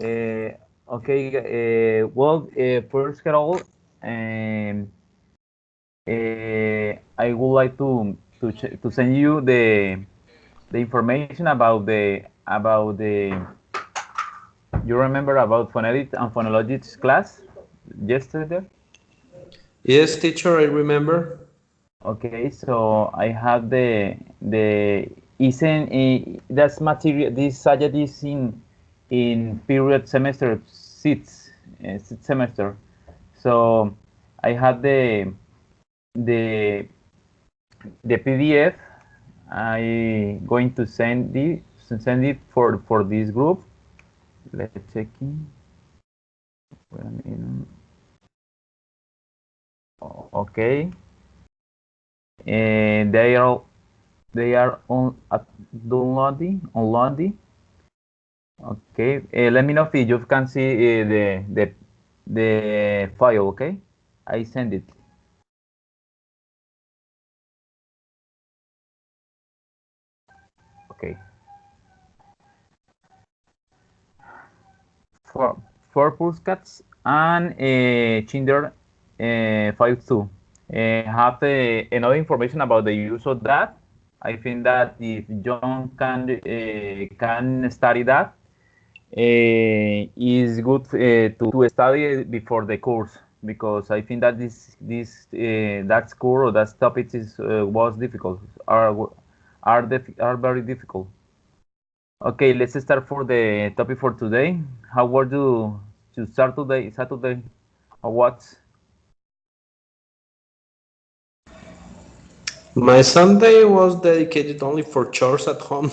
Okay. Well, first of all, um, I would like to send you the information about the you remember about phonetics and phonologics class yesterday? Yes, teacher, I remember. Okay, so I have the isn't that's material. This subject is in period semester sixth semester. So I have the the PDF. I going to send it for this group. Let's check in. Wait a minute. Okay, and they are on downloading. Okay, let me know if you can see the file. Okay, I send it. Okay, for Puskas and Chinder 5.2. Have another information about the use of that. I think that if John can study that, is good to study before the course, because I think that this that score or that topic was difficult, are very difficult. Okay, let's start for the topic for today. How were you to start today? Saturday or what? My Sunday was dedicated only for chores at home.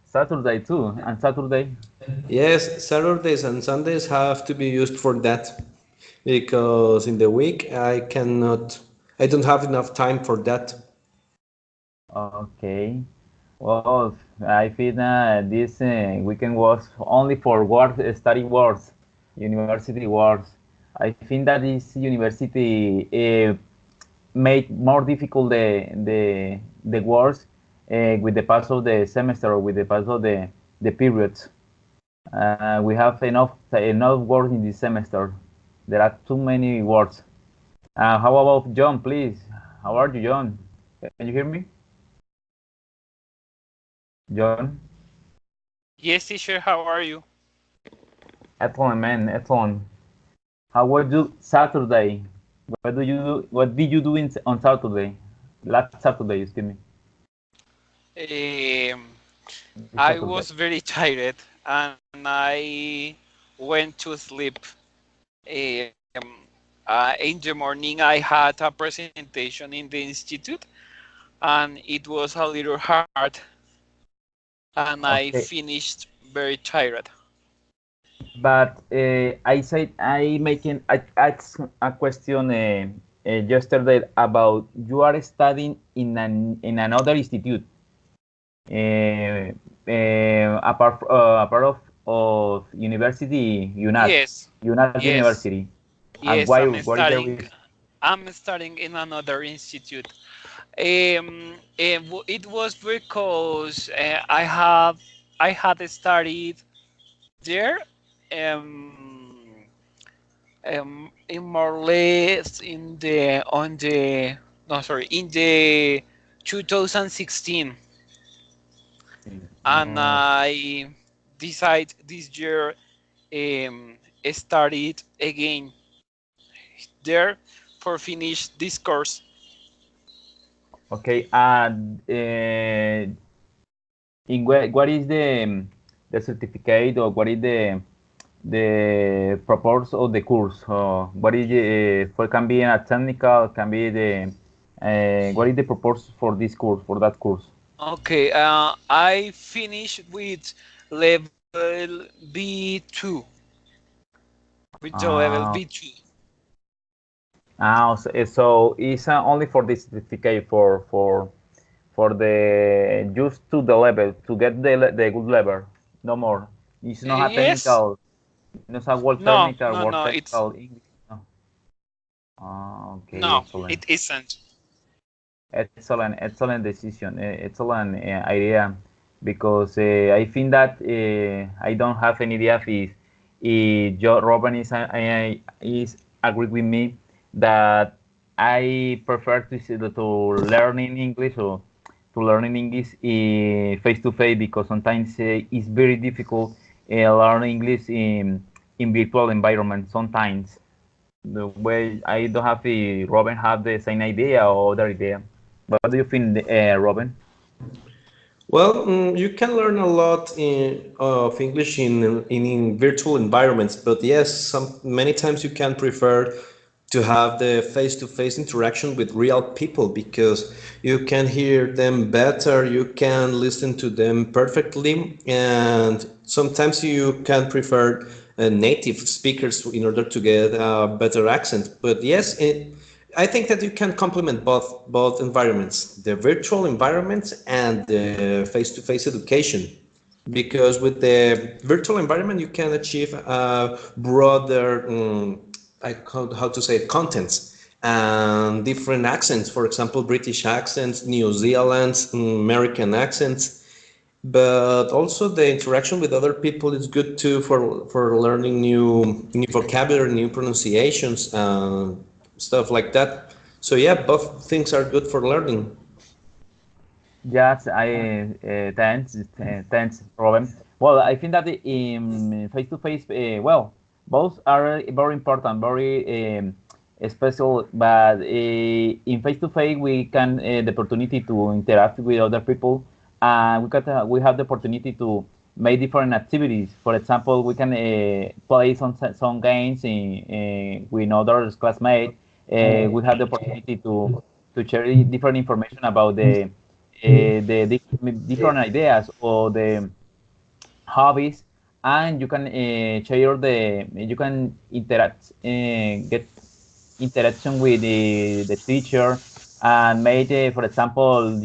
Saturday too, and Saturday. Yes, Saturdays and Sundays have to be used for that because in the week I don't have enough time for that. Okay. Well, I think this weekend was only for study words, university words. I think that this university made more difficult the words with the pass of the semester or with the pass of the periods. We have enough words in this semester. There are too many words. How about John, please? How are you, John? Can you hear me, John? Yes, teacher, how are you? Excellent, man. Excellent. How was you Saturday? What did you do on Saturday? Last Saturday, excuse me. Um, This I Saturday. was very tired and I went to sleep. Um, in the morning, I had a presentation in the institute and it was a little hard and I Okay, finished very tired. but I making I asked a question yesterday about you are studying in another institute apart of University Yes, UNAS yes, University, and yes, what is the reason? I'm studying in another institute. It was because I had studied there um, in more or less in the on the no sorry in the 2016, and Oh, I decided this year started again there for finish this course. okay, and what is the certificate, or what is the purpose of the course? What is can be a technical, can be the what is the purpose for this course, for that course? Okay, I finished with level B2, with the level Uh, B2. so it's only for the certificate for the just to the level to get the good level, no more. It's not a Yes, technical, not a no, no, word no, it's technical English. No. Okay, no, excellent. it isn't. Excellent decision. Excellent idea. because I think that I don't have any idea if Joe Robin is agree with me that I prefer to learn in English or to learn in English face to face, because sometimes it's very difficult learn English in virtual environment. Sometimes the way I don't have Robin have the same idea or other idea. What do you think, Robin? Well, you can learn a lot of English in virtual environments, but yes, many times you can prefer to have the face-to-face interaction with real people because you can hear them better, you can listen to them perfectly, and sometimes you can prefer native speakers in order to get a better accent. But yes, I think that you can complement both environments, the virtual environments and the face-to-face education. Because with the virtual environment, you can achieve broader, how to say, contents and different accents. For example, British accents, New Zealand, American accents. But also the interaction with other people is good too for learning new vocabulary, new pronunciations, stuff like that. So yeah, both things are good for learning. Yes, I thanks, Robin. Well, I think that in face-to-face, well, both are very important, very special. But in face-to-face, we can the opportunity to interact with other people, and we have the opportunity to make different activities. For example, we can play some games with other classmates. We have the opportunity to share different information about the different ideas or the hobbies, and you can share you can interact, get interaction with the teacher, and make, for example,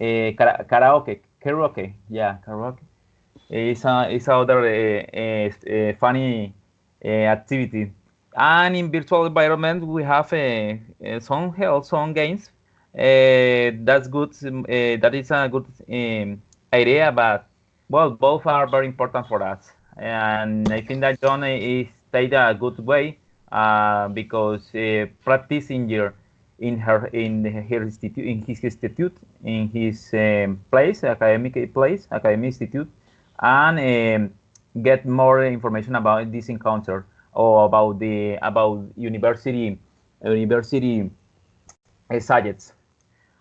karaoke, yeah, karaoke. It's other funny activity. And in virtual environment, we have some health, some games. That's good. That is a good idea, but well, both are very important for us. And I think that John is take a good way because practicing in her institute, in his institute, in his academic institute, and get more information about this encounter or about university subjects.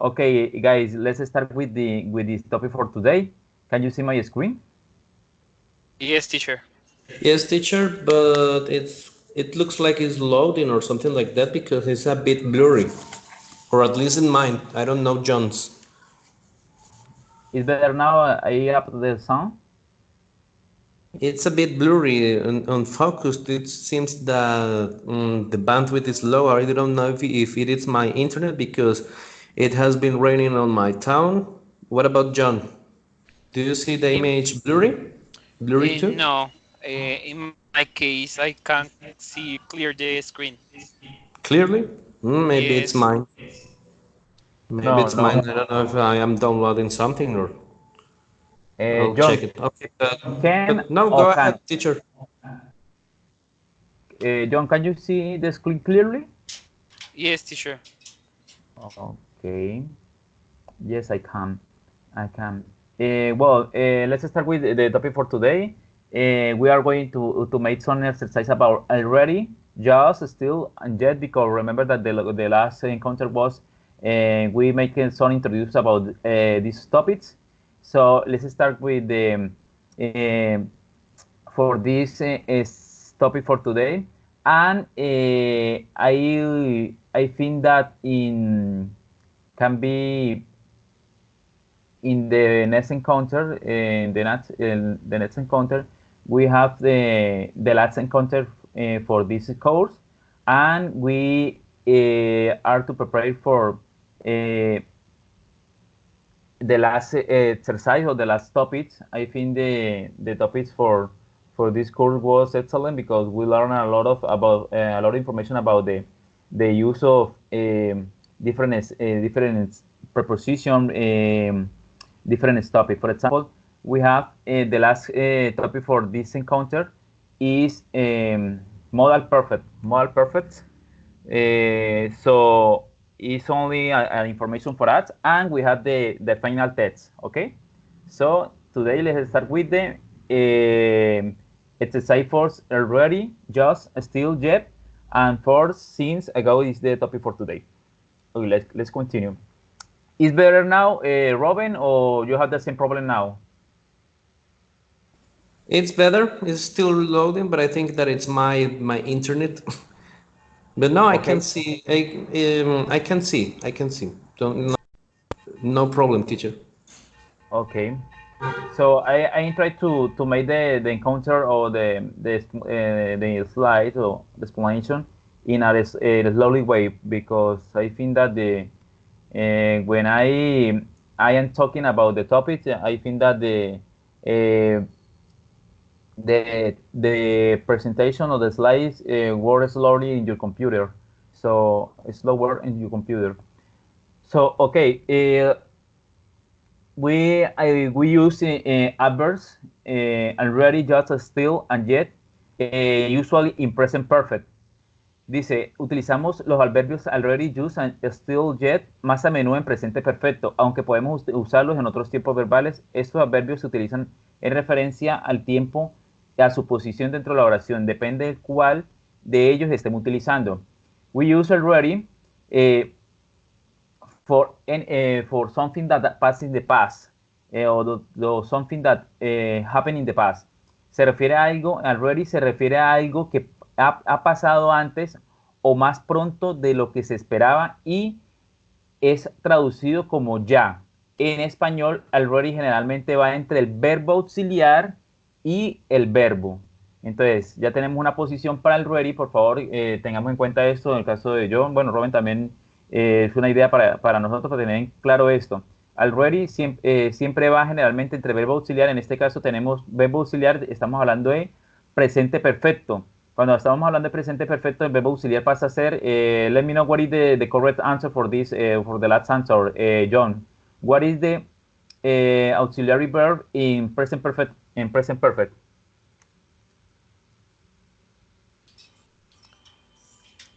Okay, guys, let's start with this topic for today. Can you see my screen? Yes, teacher. Yes, teacher, but it looks like it's loading or something like that because it's a bit blurry, or at least in mine. I don't know John's. Is better now? I up the sound. It's a bit blurry and unfocused. It seems that the bandwidth is low. I don't know if it is my internet because it has been raining on my town. What about John? Do you see the In, image blurry? Blurry too? no, in my case, I can't see clear the screen. Clearly? Maybe it's Yes. mine. Maybe No, it's mine. no. I don't know if I am downloading something or I'll check John, it. Okay, can but no, or go can? ahead, teacher. John, can you see the screen clearly? Yes, teacher. Okay. Yes, I can. I can. Well, let's start with the topic for today. We are going to make some exercise about already, just, still, and yet, because remember that the last encounter was we make some introduce about these topics. So let's start with the for this topic for today, and I think that in can be in the next encounter, the next encounter, we have the last encounter for this course, and we are to prepare for the last exercise or the last topics. I think the topics for this course was excellent because we learned a lot of about a lot of information about the use of different preposition. different topic. For example, we have the last topic for this encounter is modal perfect. Modal perfect. So it's only an information for us, and we have the final text. Okay. So today let's start with the exercise force already, just, still, yet, and for since ago is the topic for today. Okay, let's continue. Is better now, Robin, or you have the same problem now? It's better. It's still loading, but I think that it's my internet. But no, I can Okay. see. I can see. I can see. Don't, no, no problem, teacher. Okay. So I try to make the encounter or the slide or the explanation in a slowly way, because I think that when I am talking about the topic, I think that uh, the presentation of the slides works slowly in your computer, so it's slower in your computer. So okay, we use adverbs already, just, still, and yet, usually in present perfect. Dice, utilizamos los adverbios already, used, and still, yet más a menudo en presente perfecto, aunque podemos usarlos en otros tiempos verbales. Estos adverbios se utilizan en referencia al tiempo, a su posición dentro de la oración, depende de cuál de ellos estemos utilizando. We use already for something that passed in the past, or something that happened in the past. Se refiere a algo, already se refiere a algo que ha pasado antes o más pronto de lo que se esperaba, y es traducido como ya. En español, already generalmente va entre el verbo auxiliar y el verbo. Entonces, ya tenemos una posición para el ready. Por favor, tengamos en cuenta esto en el caso de John. Bueno, Robin también es una idea para nosotros, para tener claro esto. Al ready siempre va generalmente entre verbo auxiliar. En este caso tenemos verbo auxiliar, estamos hablando de presente perfecto. Cuando estamos hablando de presente perfecto, el verbo auxiliar pasa a ser, let me know what is the correct answer for this, for the last answer, John. What is the auxiliary verb in present perfect? In present perfect.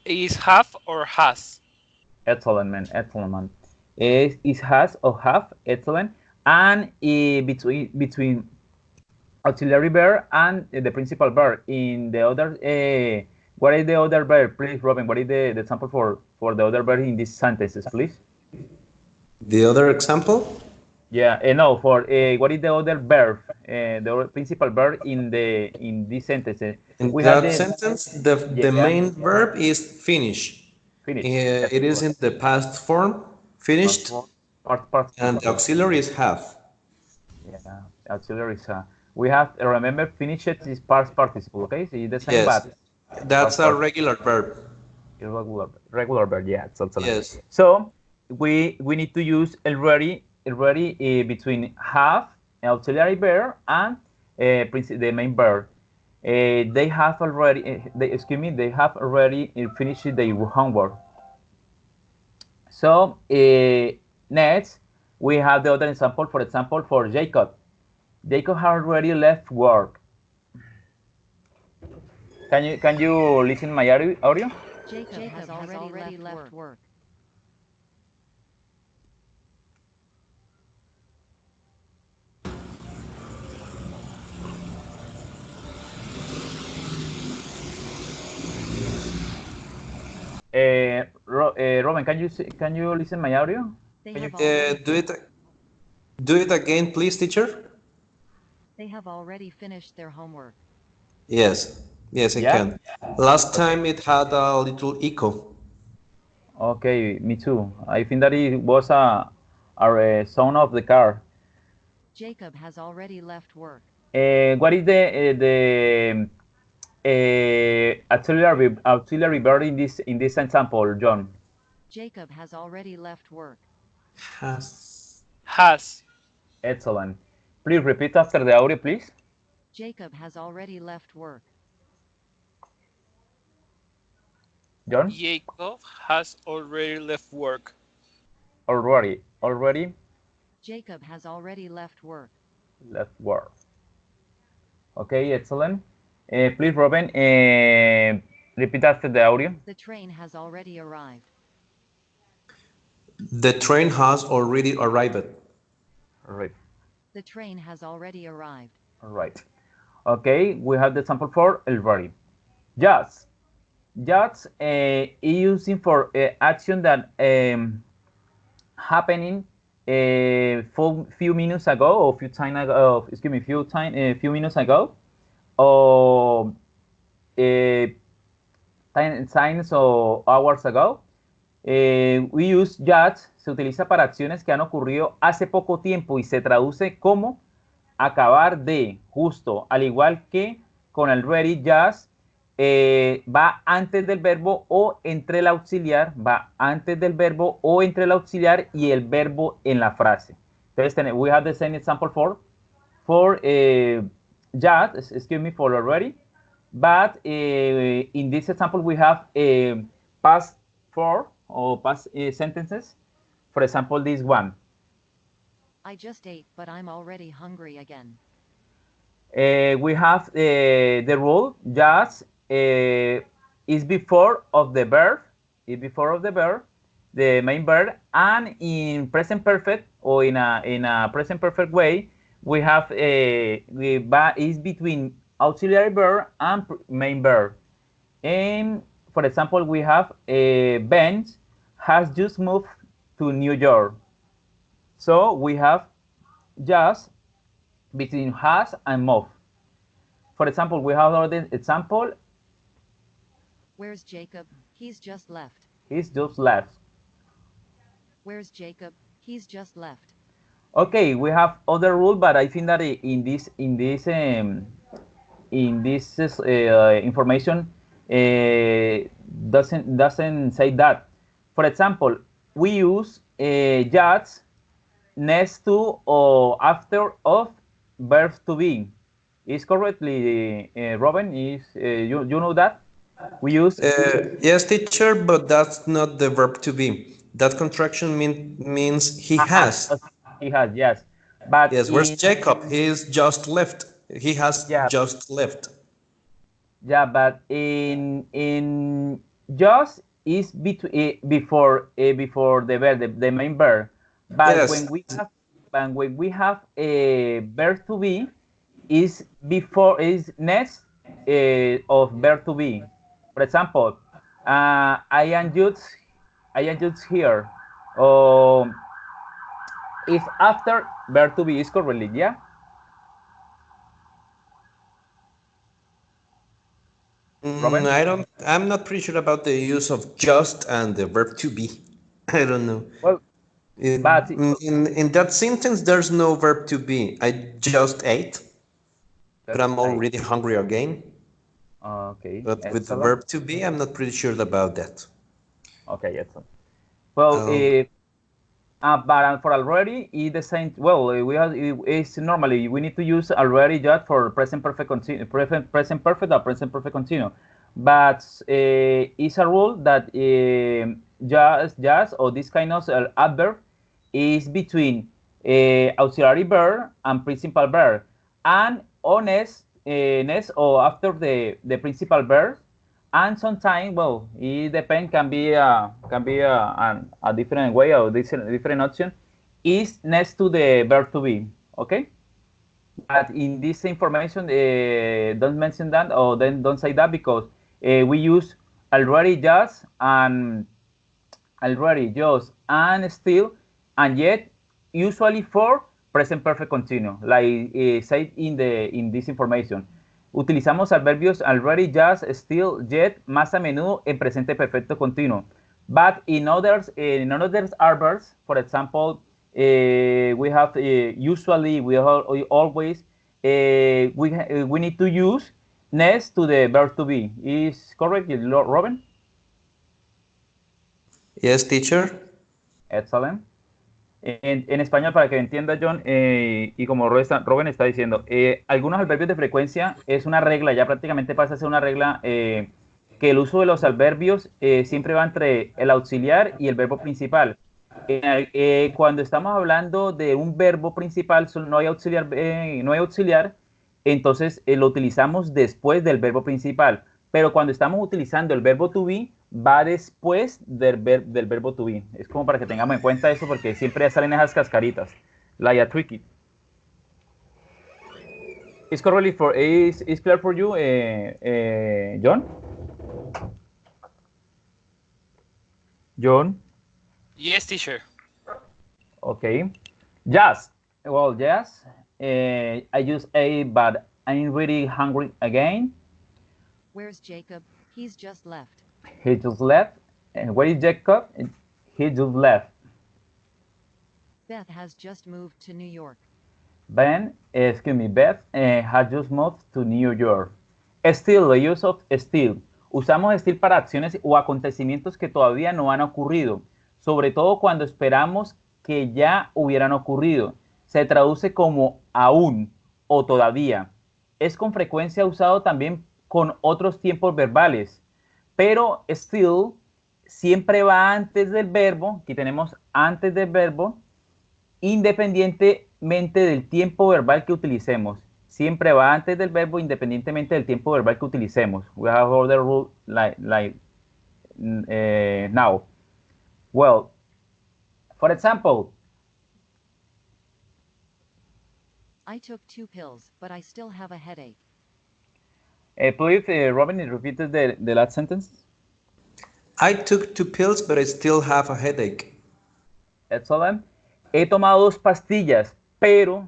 Is have or has? Excellent, man. Excellent, man. Is has or have. Excellent. And between auxiliary verb and the principal verb in the other. What is the other verb, please, Robin? What is the example for the other verb in these sentences, please? The other example? Yeah, no, for what is the other verb, the principal verb in this sentence? In We have that the, sentence, the yeah, main verb is finish. finish. Yes, It is in the past form, finished, and the participle. auxiliary is have. Yeah, auxiliary is we have, remember, finish it is past participle. Okay, so it's the same, Yes, but that's past a participle. regular verb. Regular verb. Yeah, it's excellent. Yes. So we need to use already between have, auxiliary verb, and the main verb. They have already, they have already finished their homework. So next, we have the other example. For example, for Jacob. Jacob has already left work. Can you listen my audio? Jacob has already left work. Robin, can you listen my audio? They Can you? have already Do it again, please, teacher. they have already finished their homework. Yes, yes, I Yeah. can. Last Okay. time it had a little echo. Okay, me too. I think that it was a sound of the car. Jacob has already left work. What is the auxiliary verb in this example, John? Jacob has already left work. Has. Has. Excellent. Please repeat after the audio, please. Jacob has already left work. John? Jacob has already left work. Already. Jacob has already left work. Left work. Okay, excellent. Please, Robin, repeat after the audio. The train has already arrived. The train has already arrived. Right. The train has already arrived. Right. Okay, we have the sample for already. Just. Just using for action that happening for few minutes ago or few time ago. Excuse me, few minutes ago, or times or hours ago. We use just se utiliza para acciones que han ocurrido hace poco tiempo y se traduce como acabar de, justo, al igual que con el ready just va antes del verbo o entre el auxiliar, va antes del verbo o entre el auxiliar y el verbo en la frase. Entonces, we have the same example for just, excuse me, for already, but in this example we have past for or past sentences. For example, this one. I just ate, but I'm already hungry again. We have the rule just is before of the verb, the main verb, and in present perfect or in a present perfect way, we have is between auxiliary verb and main verb. And for example, we have Ben has just moved to New York. So we have just between has and move. For example, we have another example. Where's Jacob? He's just left. He's just left. Where's Jacob? He's just left. Okay, we have other rule, but I think that in this information doesn't say that. For example, we use just next to or after of verb to be. Is correctly, Robin? Is you know that we use? Yes, teacher, but that's not the verb to be. That contraction means he has. He has, yes. But yes, where's Jacob? He's just left. He has just left. Yeah, but in just is before the verb, the main verb. But yes. when we have a verb to be, is next of verb to be. For example, I am just here. If after verb to be is correctly, yeah. Robin? I'm not pretty sure about the use of just and the verb to be. I don't know. Well, in that sentence, there's no verb to be. I just ate, but I'm already hungry again. Okay. But excellent. With the verb to be, I'm not pretty sure about that. Okay, excellent. Well, but for already, it's the same. Well, it's normally we need to use already just for present perfect continue, present perfect or present perfect continue. But it's a rule that just or this kind of adverb is between auxiliary verb and principal verb, and next or after the principal verb. And sometimes, well, it depends. Can be a different way or different option. Is next to the verb to be. Okay. But in this information, don't mention that or then don't say that because we use already just and still and yet usually for present perfect continuous, like said in this information. Utilizamos adverbios already, just, still, yet, más a menudo en presente perfecto continuo. But in others adverbs, for example, we have usually, we always, we need to use next to the verb to be. Is correct, Robin? Yes, teacher. Excellent. En español, para que entienda, John, y como Robin está diciendo, algunos adverbios de frecuencia es una regla, ya prácticamente pasa a ser una regla que el uso de los adverbios siempre va entre el auxiliar y el verbo principal. Cuando estamos hablando de un verbo principal, no hay auxiliar, entonces lo utilizamos después del verbo principal. Pero cuando estamos utilizando el verbo to be, va después del verbo to be. Es como para que tengamos en cuenta eso, porque siempre salen esas cascaritas. Like a tricky. Is clear for you, John? John? Yes, teacher. Okay. Yes. Well, yes. I just ate, but I'm really hungry again. Where's Jacob? He's just left. He just left. And where is Jacob? He just left. Beth has just moved to New York. Beth has just moved to New York. Still, the use of still. Usamos still para acciones o acontecimientos que todavía no han ocurrido, sobre todo cuando esperamos que ya hubieran ocurrido. Se traduce como aún o todavía. Es con frecuencia usado también con otros tiempos verbales, pero still siempre va antes del verbo. Aquí tenemos antes del verbo, independientemente del tiempo verbal que utilicemos. Siempre va antes del verbo independientemente del tiempo verbal que utilicemos. We have other rule like now. Well, for example, I took 2 pills, but I still have a headache. please, Robin, repeat the last sentence. I took 2 pills, but I still have a headache. Excellent. He tomado 2 pastillas, pero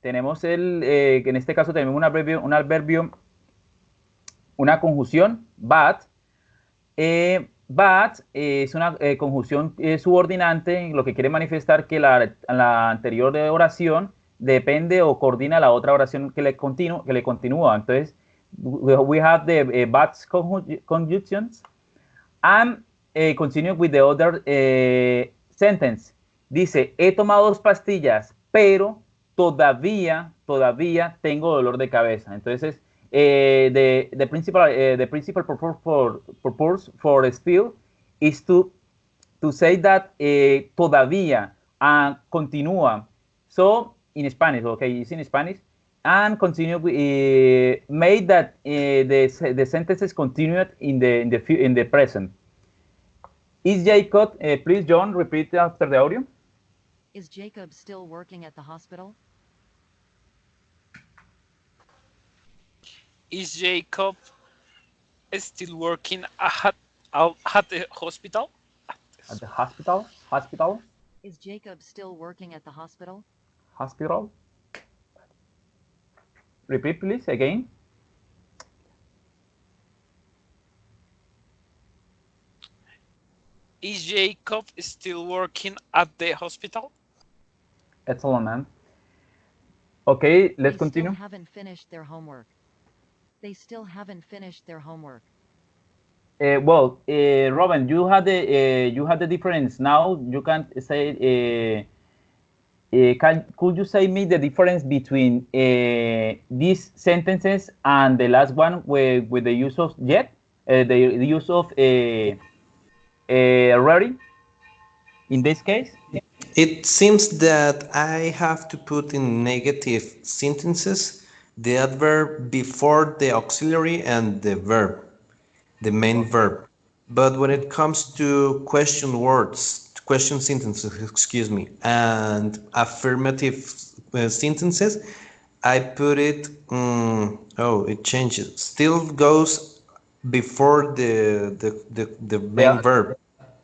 tenemos en este caso tenemos un adverbio, una conjunción, but. But es una conjunción subordinante, lo que quiere manifestar que la anterior oración depende o coordina la otra oración que le continúa. Entonces, we have the but conjunctions and continue with the other sentence. Dice, he tomado 2 pastillas, pero todavía tengo dolor de cabeza. Entonces, the principal purpose for still is to say that todavía continúa. So in Spanish, okay, it's in Spanish, and continue made that the sentences continued in the present. Is Jacob? Please, John, repeat after the audio. Is Jacob still working at the hospital? Is Jacob still working at the hospital? At the hospital? Hospital? Is Jacob still working at the hospital? Hospital? Repeat, please, again. Is Jacob still working at the hospital? Excellent, man. Okay, let's They continue. still haven't finished their homework. They still haven't finished their homework. Well, Robin, you had the difference. Now you can say. Could you say me the difference between these sentences and the last one with the use of yet, the use of already? In this case. It seems that I have to put in negative sentences the adverb before the auxiliary and the verb, the main verb. But when it comes to question words, question sentences, excuse me, and affirmative sentences, I put it, it changes. Still goes before the main verb.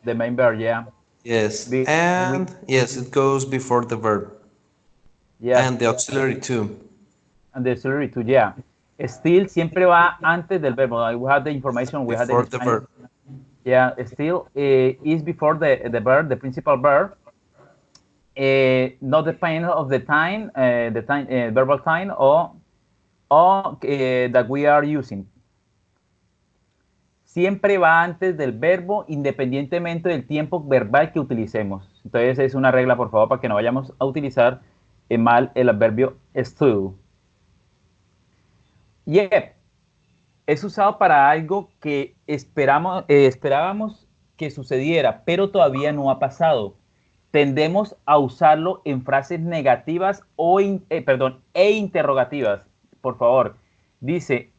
The main verb, yeah. Yes, yes, it goes before the verb. Yeah. And the auxiliary too. And the auxiliary too, yeah. Still siempre va antes del verbo. We have the information. We before have the verb. Yeah, still is before the verb, the principal verb. Not depending of the time, verbal time, or that we are using. Siempre va antes del verbo independientemente del tiempo verbal que utilicemos. Entonces es una regla, por favor, para que no vayamos a utilizar mal el adverbio still. Yep. Es usado para algo que esperábamos que sucediera, pero todavía no ha pasado. tendemos a usarlo en frases negativas o, e interrogativas. Por favor, dice,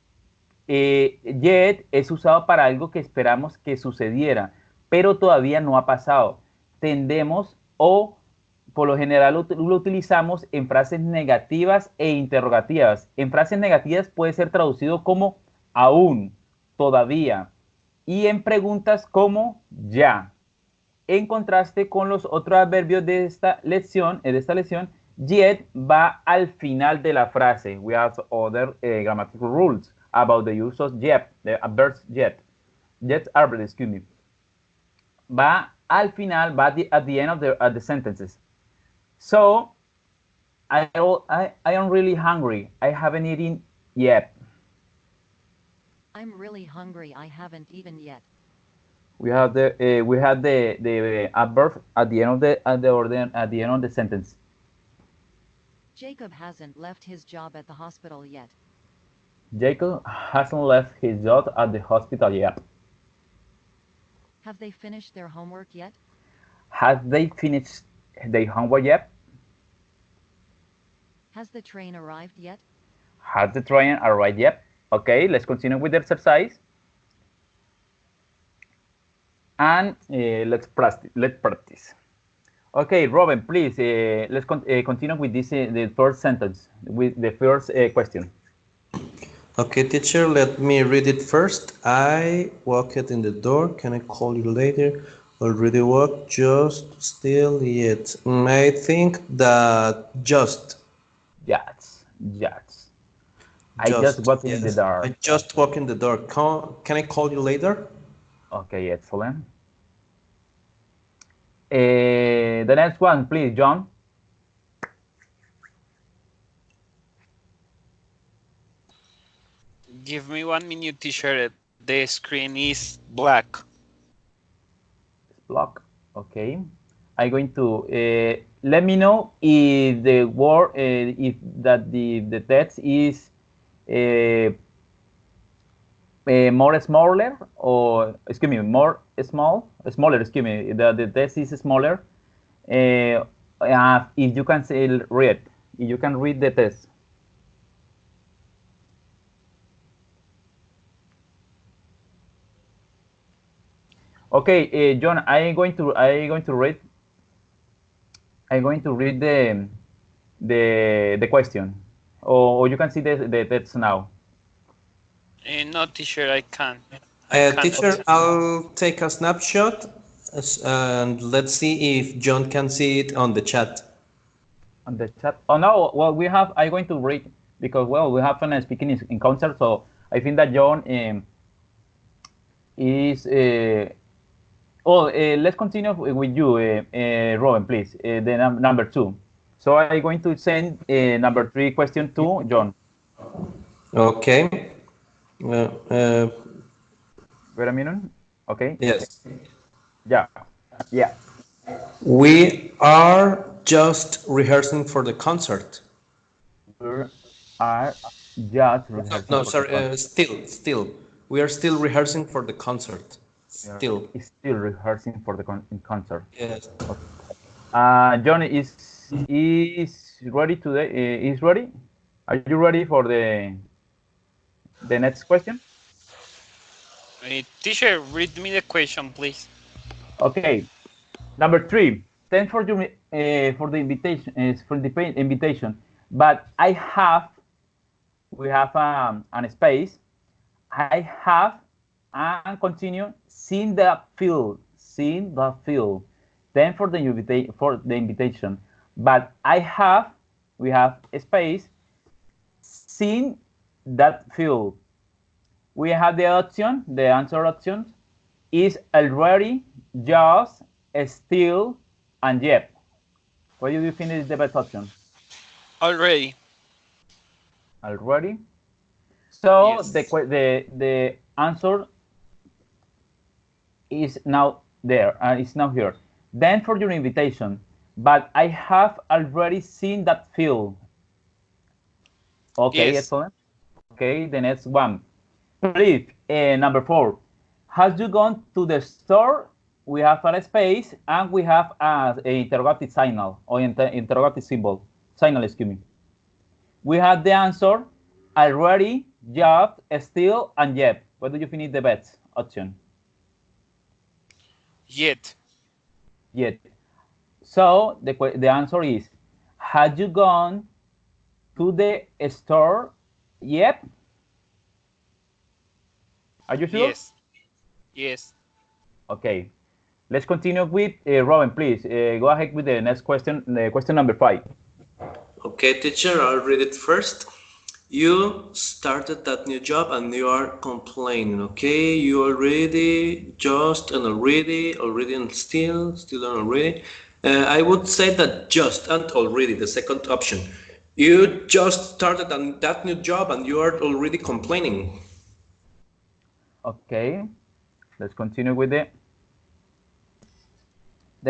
yet es usado para algo que esperamos que sucediera, pero todavía no ha pasado. Tendemos o por lo general lo utilizamos en frases negativas e interrogativas. En frases negativas puede ser traducido como aún, todavía, y en preguntas como ya. En contraste con los otros adverbios de esta lección, yet va al final de la frase. We have other grammatical rules about the use of yet, the adverbs yet. Yet adverb, excuse me. Va al final, va at the end of the sentences. So, I am really hungry. I haven't eaten yet. I'm really hungry. I haven't eaten yet. We have the adverb at the end of the sentence. Jacob hasn't left his job at the hospital yet. Jacob hasn't left his job at the hospital yet. Have they finished their homework yet? Have they finished their homework yet? Has the train arrived yet? Has the train arrived yet? Okay, let's continue with the exercise. And let's practice. Okay, Robin, please, let's continue with this, the first sentence, with the first question. Okay, teacher, let me read it first. I walked in the door. Can I call you later? Already walked, just, still, yet. I think that just. Yes. I just walked in the door. I just walked in the door. Can I call you later? Okay, excellent. The next one, please, John. Give me 1 minute, teacher. The screen is black. Block. Okay. I'm going to let me know if the word, if that the text is more smaller, or excuse me, smaller. Excuse me, the text is smaller. If you can read, if you can read the text. Okay, John, I'm going to read. I'm going to read the question, or you can see the text now. No, teacher, I can't. Teacher, I'll take a snapshot and let's see if John can see it on the chat. On the chat? Oh no, well, I'm going to read because, well, we have a speaking in concert, so I think that John is. Let's continue with you, Robin, please. The number 2. So I'm going to send number 3 question to John. Okay. Wait a minute. Okay. Yes. Yeah. We are just rehearsing for the concert. We are just rehearsing. No, sorry. Still. We are still rehearsing for the concert. Still rehearsing for the concert. Yes. Okay. John is ready today. Is ready? Are you ready for the next question? Teacher, read me the question, please. Okay. Number 3. Thanks for the invitation. But we have an space. I have and continue seen the field. Then for the invitation. But we have a space. Seen that field. We have the answer option is already, just, still, and yet. What do you think is the best option? Already. So yes. the answer is now there. It's now here. Then for your invitation, but I have already seen that field. Okay, yes. Excellent. Okay, the next one. Please, number 4. Have you gone to the store we have a space, and we have an interrogative signal, or interrogative signal, excuse me. We have the answer already, just, still, and yet. What do you think is the best option? Yet. Yet. So the answer is, had you gone to the store yet? Are you sure? Yes. Yes. Okay. Let's continue with Robin, please. Go ahead with the next question, question number 5. Okay, teacher, I'll read it first. You started that new job and you are complaining, okay? You already, just, and already and still and already. I would say that just and already, the second option. You just started on that new job and you are already complaining. Okay. Let's continue with the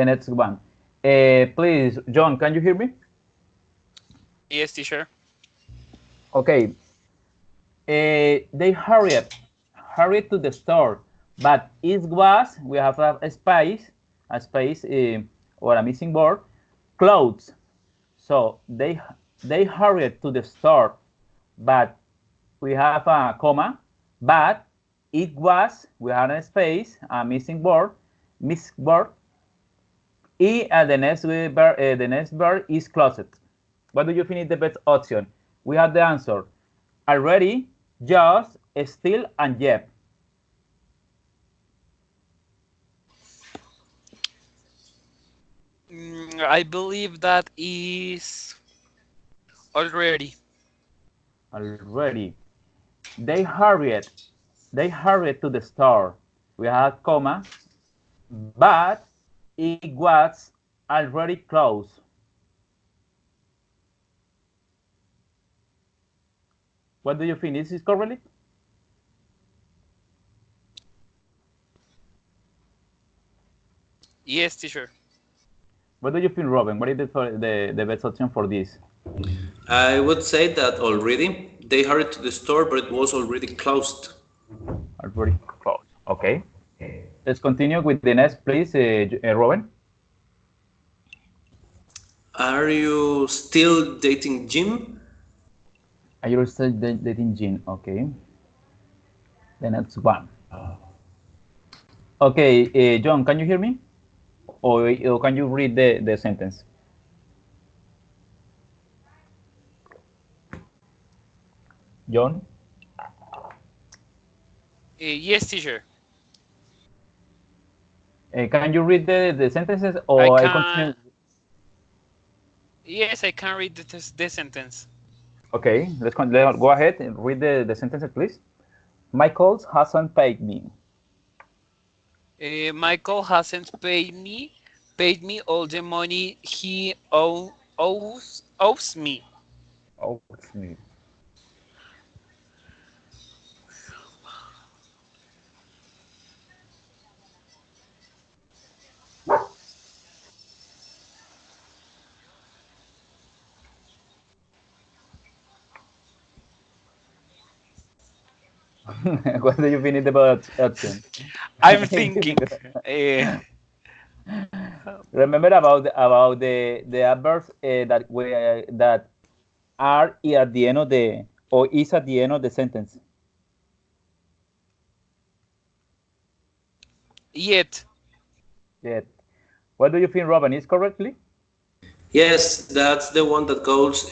next one. Please, John, can you hear me? Yes, teacher. Okay. They hurried to the store, but it was, we have a space, or a missing word, clothes. So they hurried to the store, but we have a comma, but it was, we have a space, a missing word, the next verb is closet. What do you think is the best option? We have the answer already, just, still, and yet. I believe that is already. Already. They hurried to the store. We have comma, but it was already closed. What do you think? Is this correct? Yes, teacher. What do you think, Robin? What is the best option for this? I would say that already. They hurried to the store, but it was already closed. Already closed. Okay. Let's continue with the next, please, Robin. Are you still dating Jim? Are you still dating Jean? Okay. The next one. Okay, John, can you hear me? Or can you read the sentence? John? Yes, teacher. Can you read the sentences, or I continue? Yes, I can read the sentence. Okay, let's go ahead and read the sentences, please. Michael hasn't paid me. Michael hasn't paid me all the money he owes me. Oh, it's me. What do you think about option? I'm thinking. Remember about the adverbs that are at the end of the, or is at the end of the sentence. Yet. Yet. What do you think, Robin? Is correctly? Yes, that's the one that goes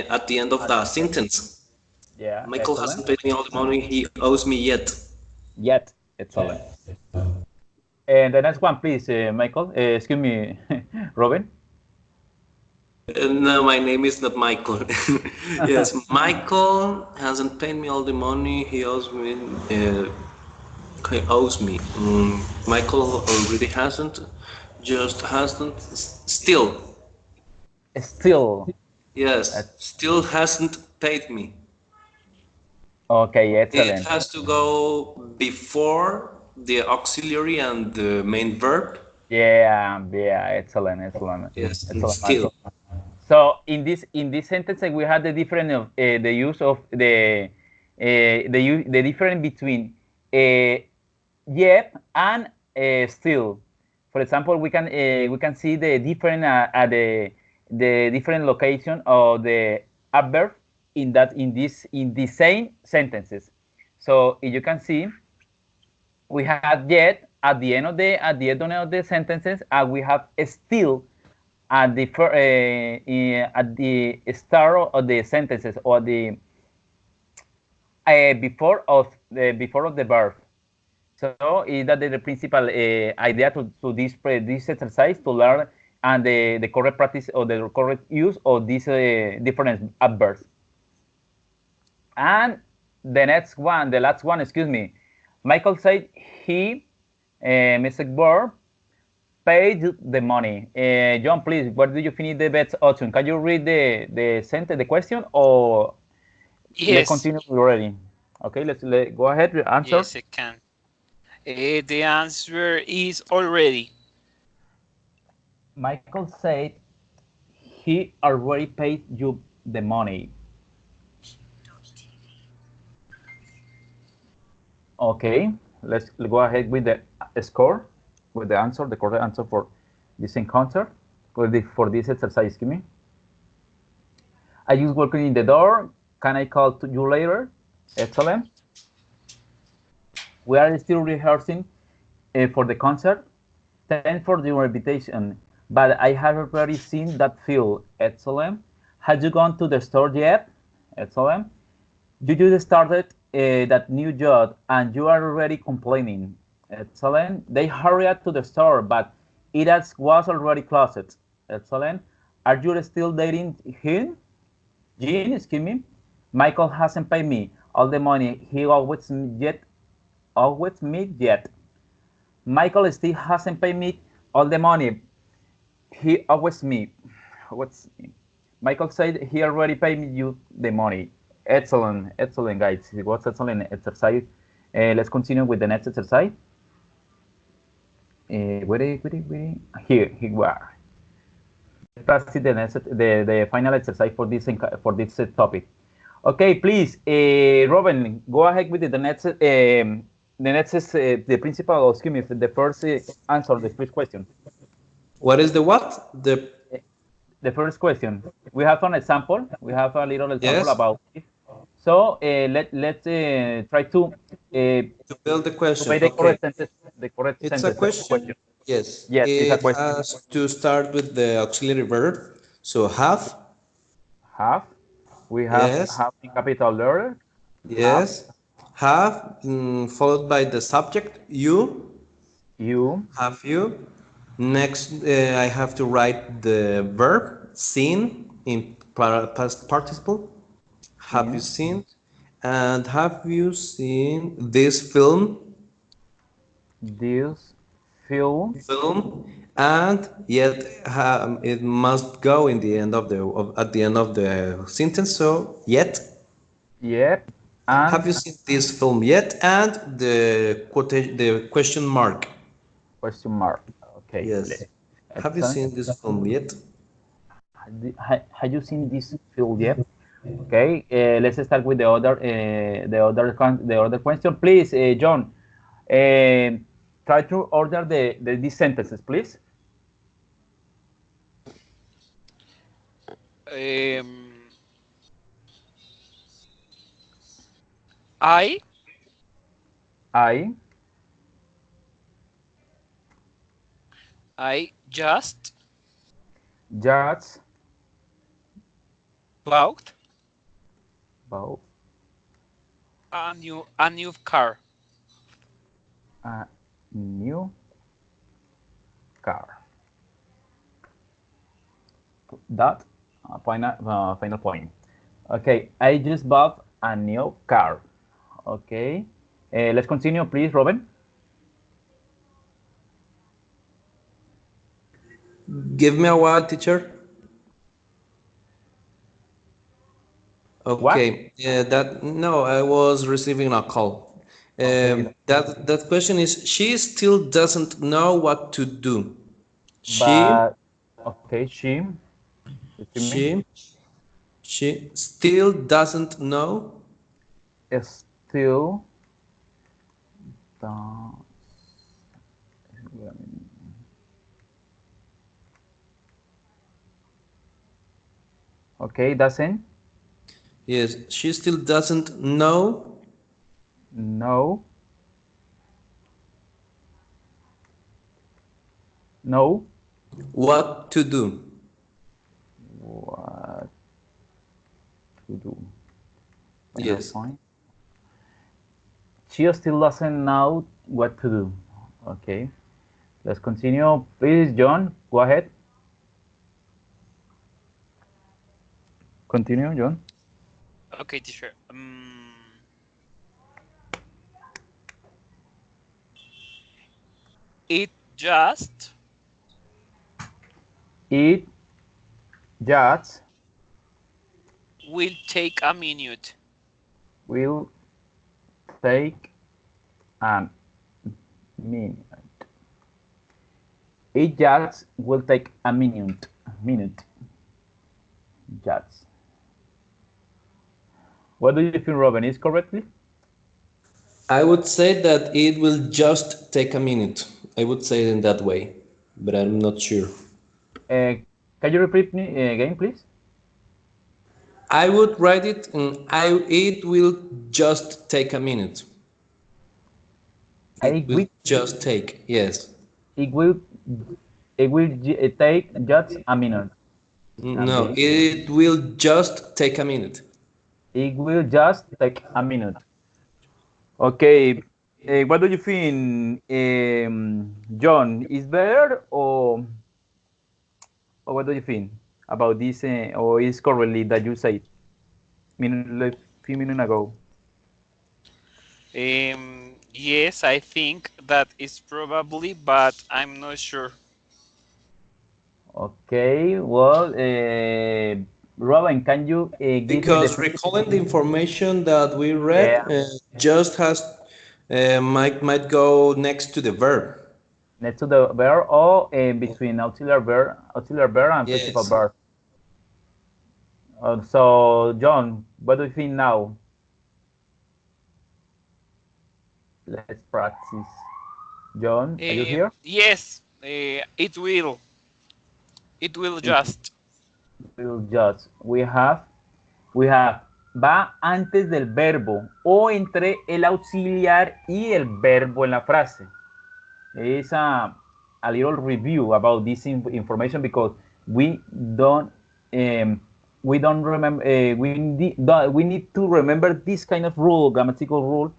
at the end of the sentence. Yeah. Michael Excellent. hasn't paid me all the money he owes me yet. Yet. Excellent. And the next one, please, Michael. Excuse me, Robin. No, my name is not Michael. Yes, Michael hasn't paid me all the money he owes me. Michael already hasn't, just hasn't, still. Still. Yes, still hasn't paid me. Okay, excellent. It has to go before the auxiliary and the main verb. Yeah, excellent. Yes, Excellent, still. Michael. So in this sentence, we have the difference of the use of the difference between yet and still. For example, we can see the different the different location of the adverb in the same sentences. So if you can see, we have yet at the end of the sentences, and we have still at the start of the sentences, or the before of the verb. So is that the principal idea to this exercise, to learn and the correct practice or the correct use of these different adverbs. And the last one, excuse me. Michael said he, Mr. Burr, paid the money. John, please, where do you finish the best option? Can you read the sentence, the question, or let's Yes, continue already? Okay, let's go ahead, answer. yes, I can. The answer is already. Michael said he already paid you the money. Okay, let's go ahead with the score, with the answer, the correct answer for this encounter, for this exercise. Excuse me. I just walking in the door. Can I call to you later? Excellent. We are still rehearsing for the concert. Thanks for your invitation, but I have already seen that film. Excellent. Have you gone to the store yet? Excellent. You just started that new job and you are already complaining. Excellent. They hurried to the store, but it was already closed. Excellent. Are you still dating him? Jean, excuse me. Michael hasn't paid me all the money he owes me yet. Michael still hasn't paid me all the money he owes me. Michael said he already paid me you the money. Excellent, excellent, guys. It was excellent exercise. Let's continue with the next exercise. Here we are. Let's practice the final exercise for this topic. Okay, please, Robin, go ahead with the next the principal. Excuse me, the first answer, the first question. What is the what? The first question. We have an example. We have a little example Yes. about it. So let's try to build the question. make the Okay. correct sentence. The correct It's sentence. a question. Yes. Yes, it's a It question. has to start with the auxiliary verb. So have. Have. We have Yes. have in capital letter. Yes. Have followed by the subject you. You. Have you. Next, I have to write the verb seen in past participle. Have you seen? And have you seen this film? This film. And yet it must go in the end of at the end of the sentence. So yet. Yep. And have you seen this film yet? And the quotation, the question mark. Question mark. Okay. Yes. Have you seen this film yet? Have you seen this film yet? Okay. Let's start with the other question, please, John. Try to order these sentences, please. I just bought a new car. A new car. That final point. Okay, I just bought a new car. Okay, let's continue, please, Robin. Give me a while, teacher. Okay, I was receiving a call. That question is, she still doesn't know what to do. She still doesn't know. Okay, doesn't. Yes, she still doesn't know No. No. what to do. What to do? Final Yes. point. She still doesn't know what to do. Okay. Let's continue. Please, John, go ahead. Continue, John. Okay, teacher. It just It just will take a minute. will take a minute. It just will take a minute. Minute. Just. What do you think, Robin? Is correctly? I would say that it will just take a minute. I would say it in that way, but I'm not sure. Can you repeat me again, please? I would write it in it will just take a minute. It I will will. just take, yes. It will. It will take just a minute. No, También. it will just take a minute. It will just take a minute. Okay. What do you think, John? Is better or what do you think about this? Or is correctly that you said like few minutes ago? Yes, I think that is probably, but I'm not sure. Okay. Well, Robin, can you give me the Because recalling the information that we yeah, read just has might go next to the verb. next to the verb or between auxiliary verb and principal Yes. verb? So, John, what do you think now? Let's practice. John, are you here? Yes, it will. It will It just. will just. We have va antes del verbo o entre el auxiliar y el verbo en la frase. It's a little review about this information because we don't um, we don't remember we need to remember this kind of rule, grammatical rule,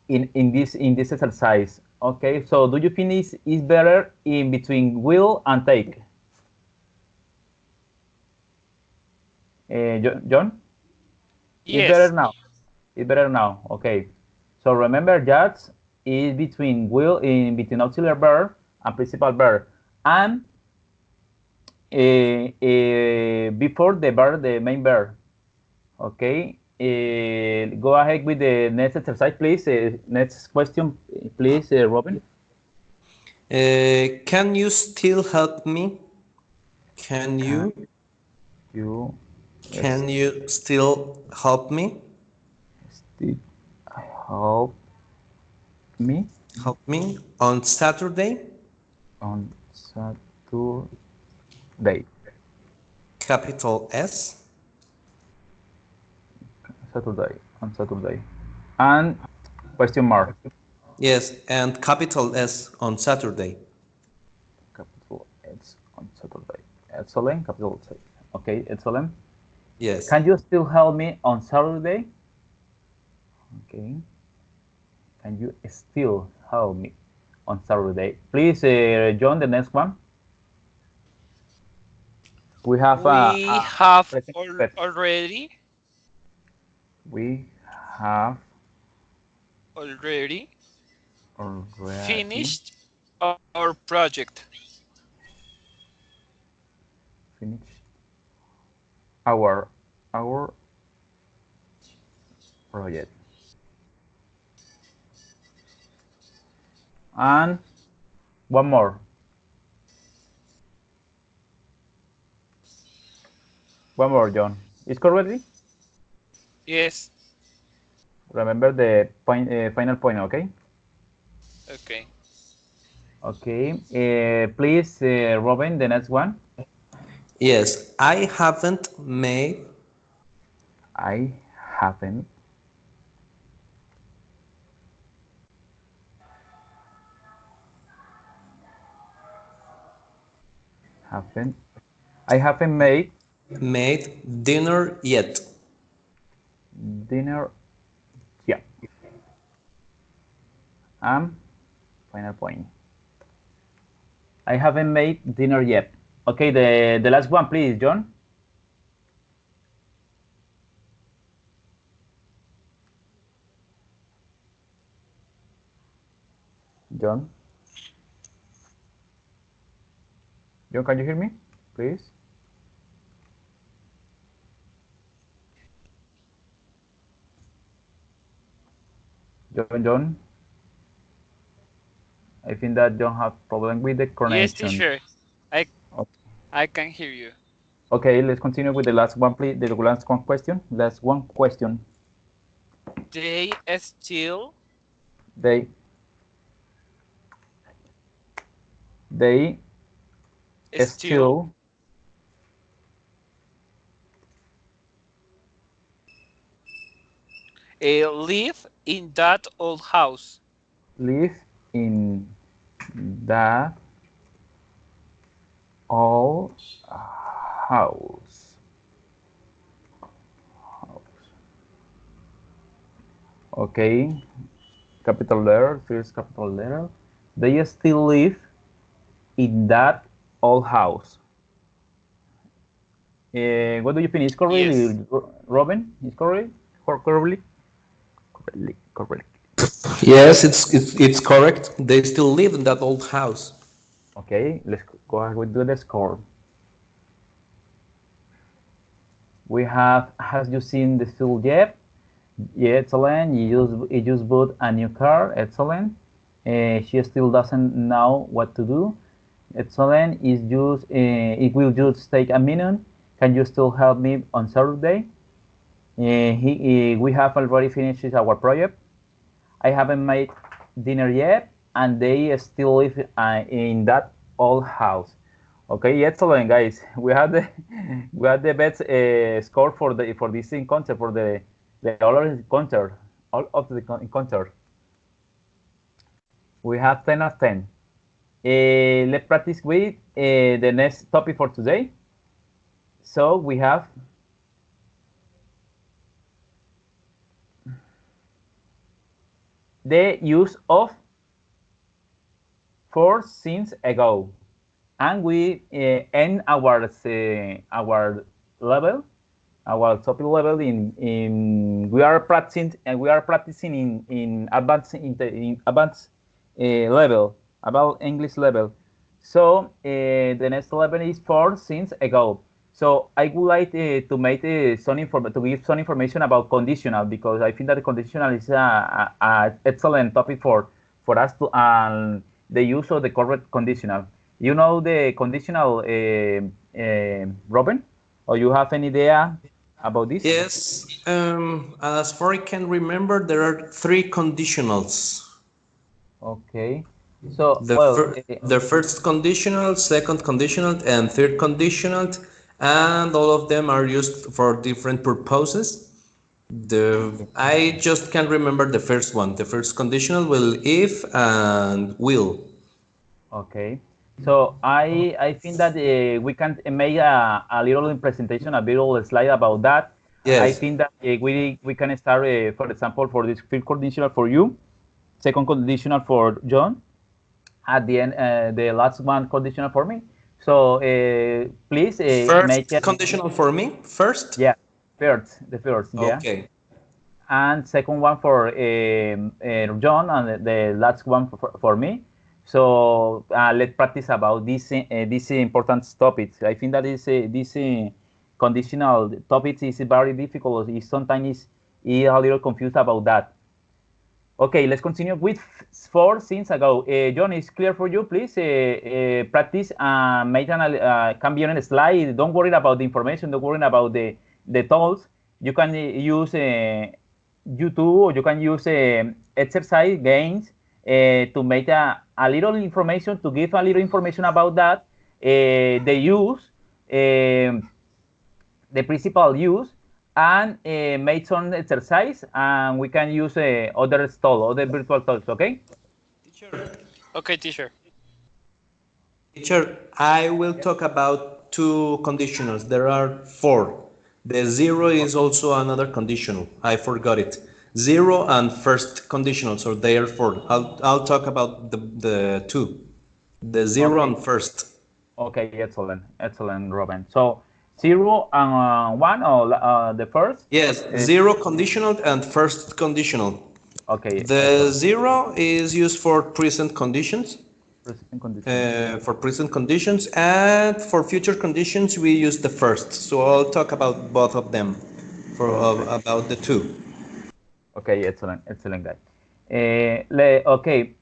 in this exercise. Okay, so do you think is better in between will and take? John, it's better Yes. now. It's better now. Okay. So remember that is between will in between auxiliary verb and principal verb, and before the verb, the main verb. Okay. Go ahead with the next exercise, please. Next question, please, Robin. Can you still help me? Can Can you? you Can you still help me? still help me Help me on Saturday? on Saturday? Capital S. Saturday. And question mark. Yes, and capital S on Saturday. Capital S on Saturday. Excellent. Capital S. Okay, excellent. Yes. Can you still help me on Saturday? Okay. Can you still help me on Saturday? Please, John, the next one. We have We a have present perfect. already We have already already finished our project. finished our project. And one more. One more, John. Is correctly? Yes. Remember the point, final point, okay? Okay. Okay. Please, Robin, the next one. Yes, I haven't made I haven't haven't I haven't made made dinner yet. dinner yet. Final point. I haven't made dinner yet. Okay, the last one, please, John. John. John, can you hear me? Please. John. I think that John have problem with the Yes, connection. teacher. I Okay. I can hear you. Okay, let's continue with the last one, please. The last one question. Last one question. They still They they still still live in that old house. live in that old house. Okay, capital letter, first capital letter. They still live in that old house. What do you think? Is Yes. correctly, Robin? Is correct? Correctly? Correctly. Yes, it's correct. They still live in that old house. Okay, let's go ahead with the score. We have, has you seen the field yet? Yeah, excellent. You just bought a new car. Excellent. She still doesn't know what to do. Excellent. It will just take a minute. Can you still help me on Saturday? We have already finished our project. I haven't made dinner yet, and they still live in that old house. Okay, excellent, guys. We had the best score for this encounter the all encounter all of the encounter. We have 10 of 10. Let's practice with the next topic for today. So we have the use of for since ago, and we end our level, our topic level in we are practicing in advanced in advanced level about English level. So the next level is for since ago. So I would like to make to give some information about conditional, because I think that the conditional is a excellent topic for us to the use of the correct conditional. You know the conditional, Robin, or you have any idea about this? Yes, as far I can remember, there are three conditionals. Okay. So, The well, the first conditional, second conditional, and third conditional, and all of them are used for different purposes. I just can't remember the first one. The first conditional will if and will. okay. So I think that we can make a little presentation, a little slide about that. I Yes. think that we can start, for example, for this field conditional for you, second conditional for John, at the end, the last one conditional for me. So please make First conditional for me. First. yeah, the first, yeah, Okay. and second one for John, and the last one for me. So let's practice about these important topics. I think that this conditional topics is very difficult. Sometimes is a little confused about that. Okay, let's continue with four since ago. John, is clear for you, please? Practice and make can be on a slide. Don't worry about the information. Don't worry about the tools. You can use YouTube, or you can use exercise games to make a little information, to give a little information about that. The use the principal use and make some exercise, and we can use other virtual tools, okay? Teacher, Okay, teacher. Teacher, I will talk about two conditionals. There are four. The zero is also another conditional. I forgot it. Zero and first conditional, so they are four. I'll talk about the two. The zero Okay. and first. Okay, excellent, Robin. So 0 and 1, or the first? Yes, zero conditional and first conditional. Okay, The zero is used for present conditions. present condition. For present conditions, and for future conditions we use the first. So I'll talk about both of them for about the two. Okay, excellent, guy. Okay,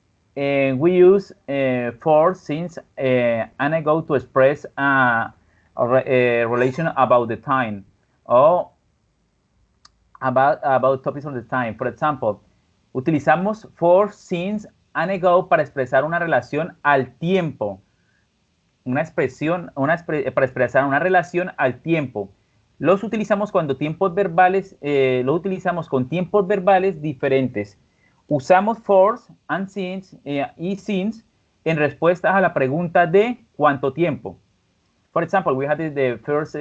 we use for, since, and I go to express a relation about the time, or about topics of the time. For example, utilizamos for, since, and ago para expresar una relación al tiempo. Una expresión, para expresar una relación al tiempo. Los utilizamos cuando tiempos verbales, lo utilizamos con tiempos verbales diferentes. Usamos for and since y since en respuesta a la pregunta de cuánto tiempo. For example, we had the first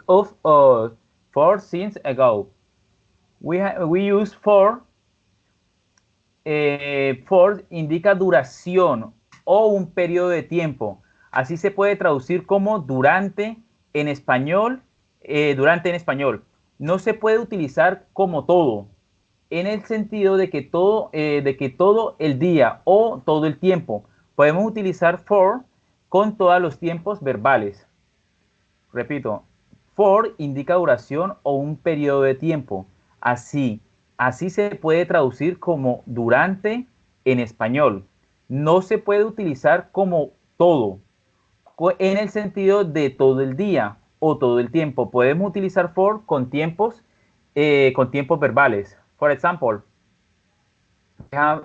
of for, since, ago. We use for indica duración o un periodo de tiempo. Así se puede traducir como durante en español. No se puede utilizar como todo, en el sentido de que todo el día o todo el tiempo. Podemos utilizar for con todos los tiempos verbales. Repito, for indica duración o un periodo de tiempo. Así se puede traducir como durante en español. No se puede utilizar como todo, en el sentido de todo el día o todo el tiempo. Podemos utilizar for con tiempos verbales. For example,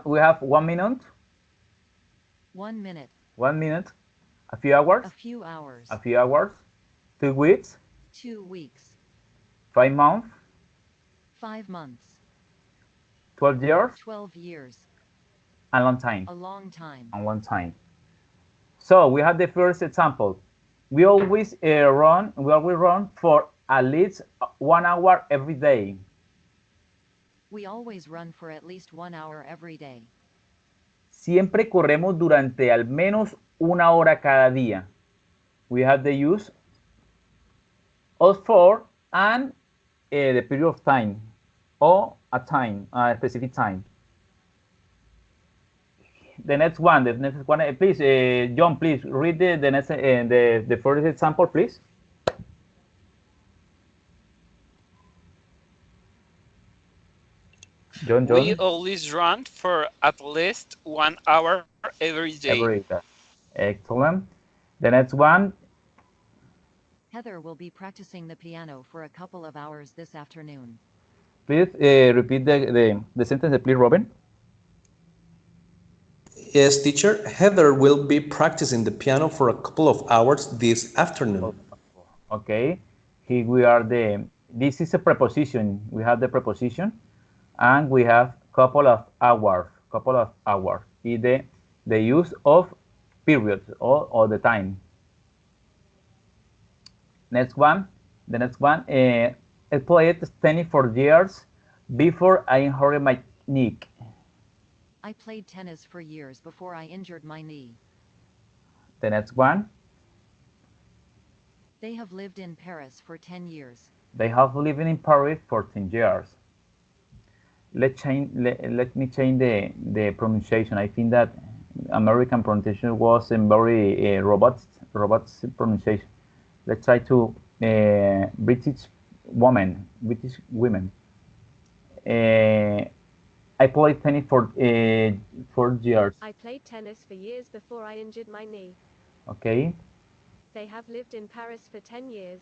we have 1 minute. 1 minute. 1 minute. A few hours. A few hours. A few hours. 2 weeks. 2 weeks. 5 months. 5 months. 12 years. 12 years. A long time. A long time. A long time. So we have the first example. We always run for at least 1 hour every day. We always run for at least 1 hour every day. Siempre corremos durante al menos 1 hora cada día. We have the use of for and the period of time, or a specific time. The next one, please, John, please read the next, the first example, please. John. We always run for at least 1 hour every day. Every day. Excellent. The next one. Heather will be practicing the piano for a couple of hours this afternoon. Please repeat the sentence, please, Robin. Yes, teacher. Heather will be practicing the piano for a couple of hours this afternoon. Okay. Here we are this is a preposition. We have the preposition, and we have couple of hours. Is the use of periods or the time. The next one. I played tennis for years before I injured my knee. I played tennis for years before I injured my knee. The next one. They have lived in Paris for 10 years. They have lived in Paris for 10 years. Let me change the pronunciation. I think that American pronunciation was a very robot pronunciation. Let's try to British women. I played tennis for 4 years. I played tennis for years before I injured my knee. Okay. They have lived in Paris for 10 years.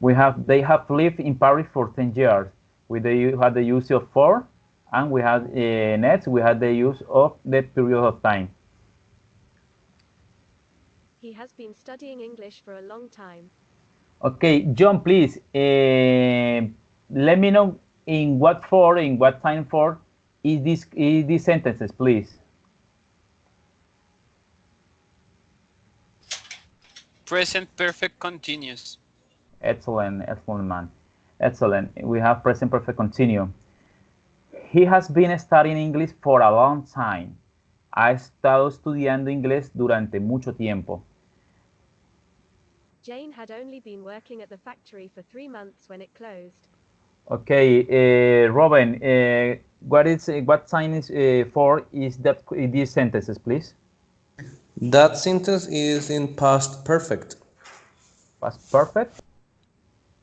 They have lived in Paris for 10 years. We had the use of for, and we had next we had the use of the period of time. He has been studying English for a long time. Okay, John, please let me know in what time for is these sentences, please. Present perfect continuous. Excellent, excellent, man. Excellent. We have present perfect continuum. He has been studying English for a long time. Ha estado estudiando inglés durante mucho tiempo. Jane had only been working at the factory for 3 months when it closed. Okay, Robin, what sign is for is that these sentences, please? That sentence is in past perfect. Past perfect.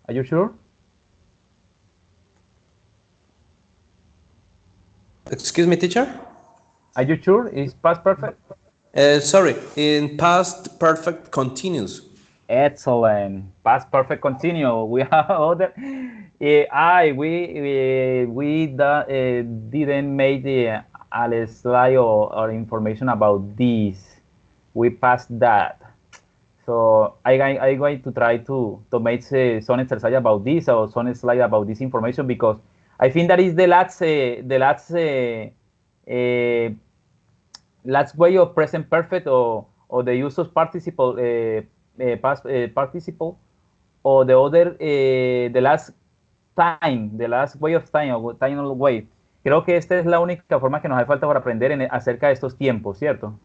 Are you sure? Excuse me, teacher? Are you sure it's past perfect? Sorry, in past perfect continuous. Excellent. Past perfect continue. We have other. Didn't make the a slide or information about this. We passed that. So I going to try to make some exercise about this or some slide about this information because I think that is the last way of present perfect or the use of participle past participle or the other the last time, the last way of time o time way. Creo que esta es la única forma que nos hace falta para aprender acerca de estos tiempos, ¿cierto?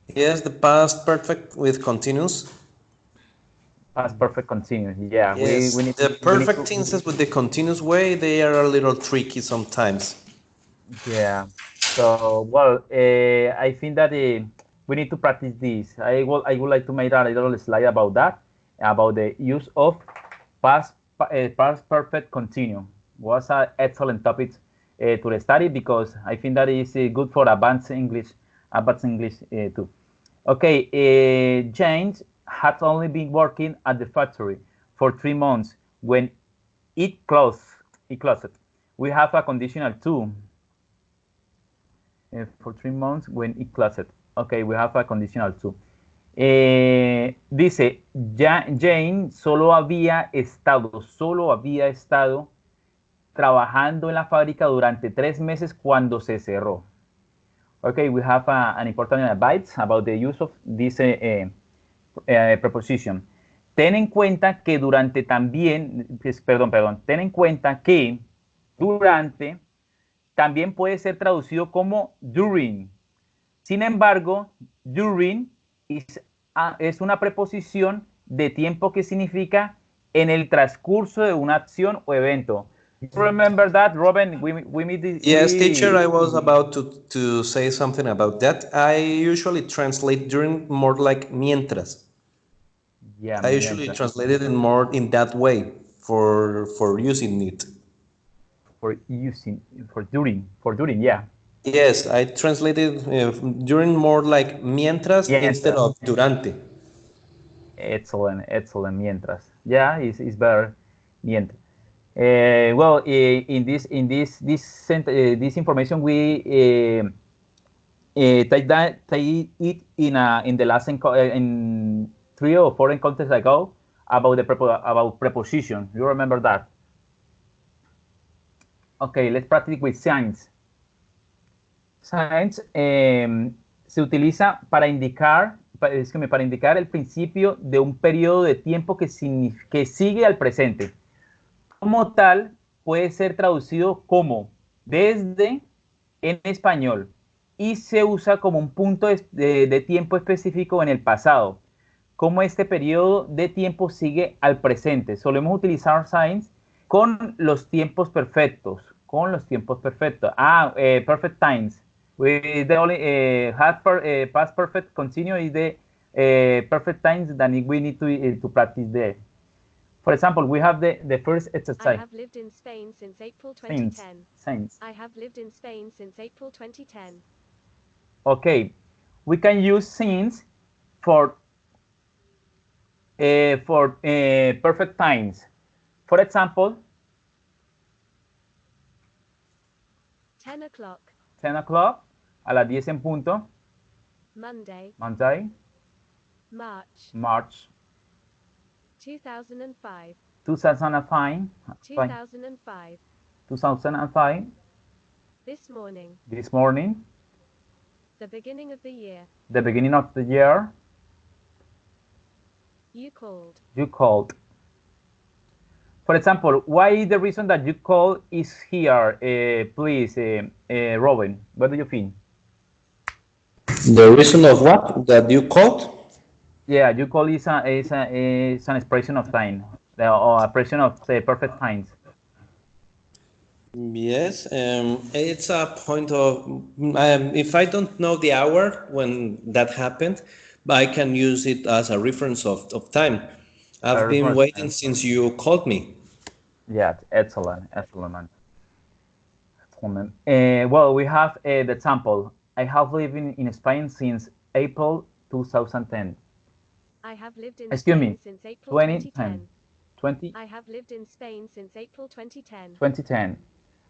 Yes, the past perfect with continuous. Past perfect continuous. Yeah, Yes, we need the to, perfect tenses with the continuous way, they are a little tricky sometimes. yeah. So well, I think that we need to practice this. I would like to make a little slide about that, about the use of past perfect continuum. Was an excellent topic to study because I think that is good for advanced English too. Okay, James had only been working at the factory for 3 months when it closed. It closed. We have a conditional too. For 3 months when it closed. Okay, we have a conditional too. Dice, Jane solo había estado trabajando en la fábrica durante 3 meses cuando se cerró. Okay, we have an important advice about the use of this preposition. Ten en cuenta que ten en cuenta que durante también puede ser traducido como during. Sin embargo, during es una preposición de tiempo que significa en el transcurso de una acción o evento. You remember that, Robin? We meet this. Yes, teacher, I was about to say something about that. I usually translate during more like mientras. Yeah, I usually translate it in more in that way for using it. For during, yeah. Yes, I translated during more like mientras instead of durante. Excellent, excellent. Mientras, yeah, it's better. Mientras. Well, in this information we take it in the last in 3 or 4 encounters ago about about preposition. You remember that? Okay, let's practice with signs. Signs se utiliza para indicar el principio de un periodo de tiempo que sigue al presente. Como tal, puede ser traducido como desde en español y se usa como un punto de tiempo específico en el pasado. Como este periodo de tiempo sigue al presente. Solemos utilizar signs con los tiempos perfectos. Perfect times. The only past perfect continue is the perfect times that we need to practice there. For example, we have the first exercise. I have lived in Spain since April 2010. Since. I have lived in Spain since April 2010. Okay, we can use since for perfect times. For example, 10 o'clock. 10 o'clock, a las 10 en punto. Monday, Monday, March March 2005, 2005, 2005, 2005, this morning, this morning, the beginning of the year, the beginning of the year, you called, you called. For example, why is the reason that you call is here? Please, Robin, what do you think? The reason of what that you called? Yeah, you call is an expression of time, or a expression of the perfect times. Yes, it's a point of if I don't know the hour when that happened, but I can use it as a reference of time. I've been Reference waiting time. since you called me. Yeah, excellent, excellent, man. Excellent. Well, we have the example. I have lived in Spain since April 2010. I have lived in Excuse Spain me, since April 2010. 2010. 20, I have lived in Spain since April 2010. 2010.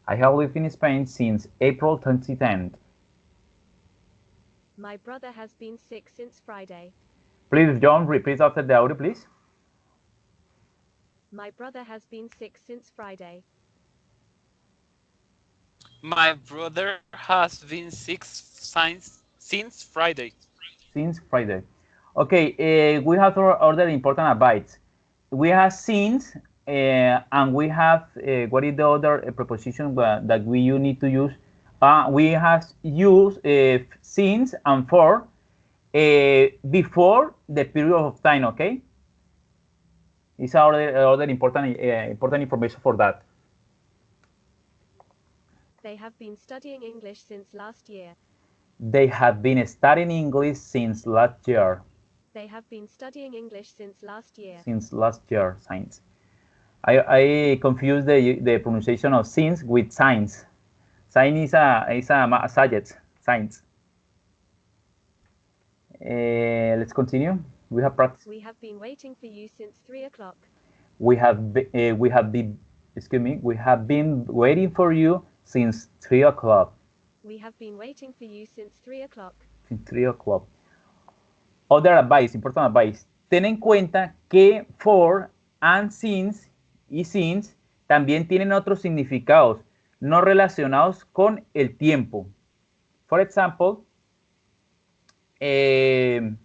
I have lived in Spain since April 2010. My brother has been sick since Friday. Please, John, repeat after the audio, please. My brother has been sick since Friday. My brother has been sick since Friday. Since Friday. Okay, we have other important advice. We have since, and we have what is the other preposition that we you need to use? We have used since and for before the period of time. Okay, it's other important information for that. They have been studying English since last year. They have been studying English since last year. They have been studying English since last year. Since last year, science. I confuse the pronunciation of since with science. Science is a subject, science. Let's continue. We have practiced. We have been waiting for you since 3 o'clock. We have been, excuse me, we have been waiting for you since 3 o'clock. We have been waiting for you since 3 o'clock. Since 3 o'clock. Other advice, important advice. Ten en cuenta que for and since y since también tienen otros significados no relacionados con el tiempo. For example, like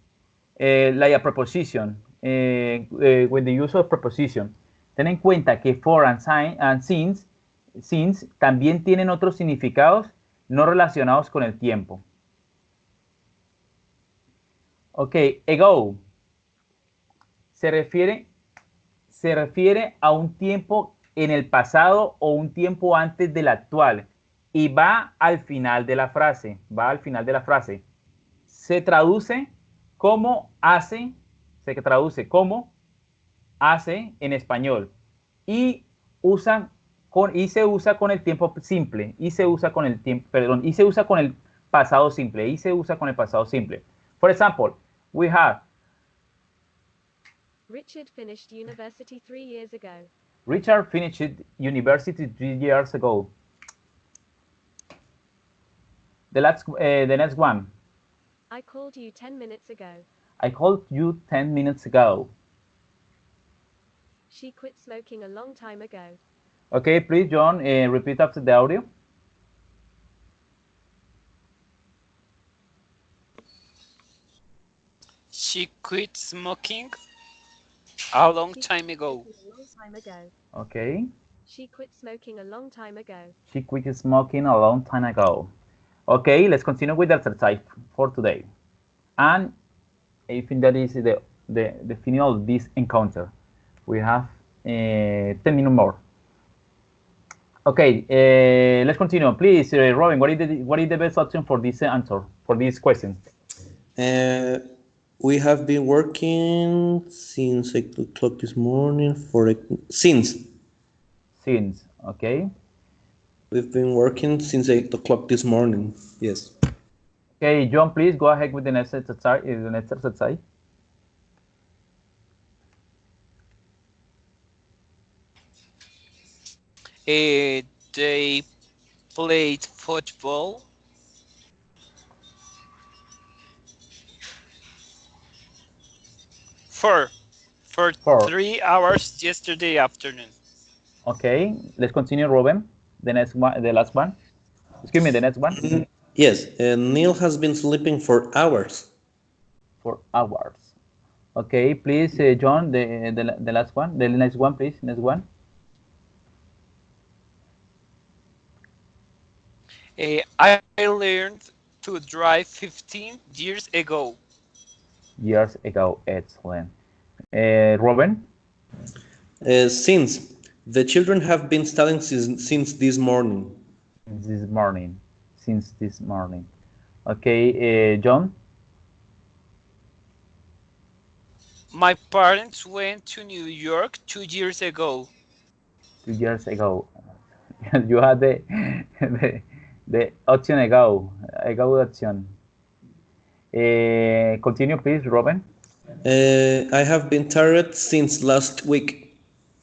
a preposition, with the use of preposition. Ten en cuenta que for and since también tienen otros significados no relacionados con el tiempo. Ok, ago se refiere a un tiempo en el pasado o un tiempo antes del actual y va al final de la frase, Se traduce como hace en español y se usa con el tiempo simple y se usa con el pasado simple. For example, we have Richard finished university 3 years ago. Richard finished university 3 years ago. The next one. I called you 10 minutes ago. I called you 10 minutes ago. She quit smoking a long time ago. Okay, please, John, repeat after the audio. She quit smoking a long time ago. Okay. She quit smoking a long time ago. She quit smoking a long time ago. Okay, let's continue with the exercise for today. And I think that is the final of this encounter. We have 10 minutes more. Okay, let's continue. Please, Robin, what is the best option for this answer, for this question? We have been working since 8 o'clock this morning since. Since, okay. We've been working since 8 o'clock this morning, yes. Okay, John, please go ahead with the next exercise. They played football For For. 3 hours yesterday afternoon. Okay, let's continue, Ruben. The next one, the last one. Excuse me, the next one. Yes, Neil has been sleeping for hours. For hours. Okay, please, John, the last one, the next one, please, next one. I learned to drive 15 years ago. Years ago, excellent. Ruben, Since the children have been studying since this morning. this morning, since this morning. Okay, John, My parents went to New York 2 years ago. 2 years ago. You had the option ago option. Continue, please, Ruben. I have been tired since last week.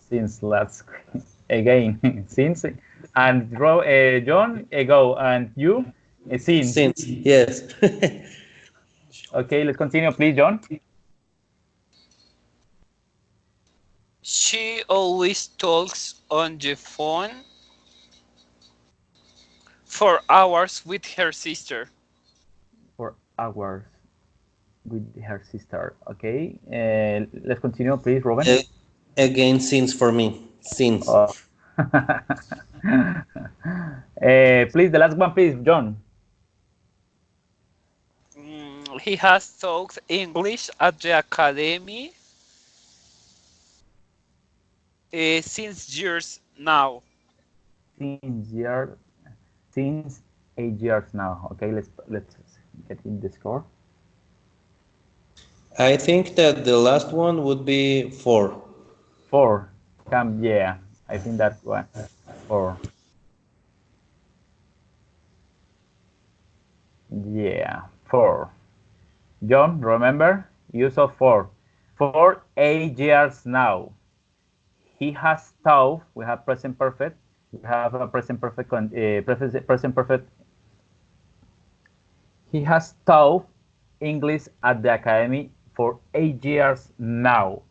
Since last again since and John ago and you since. Since, yes. Okay, let's continue, please, John. She always talks on the phone for hours with her sister. For hours with her sister. Okay, let's continue, please, Ruben. Again, since for me. Since. Oh. Please, the last one, please, John. He has taught English at the academy since years now. Since year, since 8 years now. Okay, let's get in the score. I think that the last one would be 4. 4. Yeah, I think that's one. 4. Yeah, 4. John, remember? Use of 4. For 8 years now. He has taught. We have present perfect. We have a present perfect. Present perfect. He has taught English at the academy for 8 years now.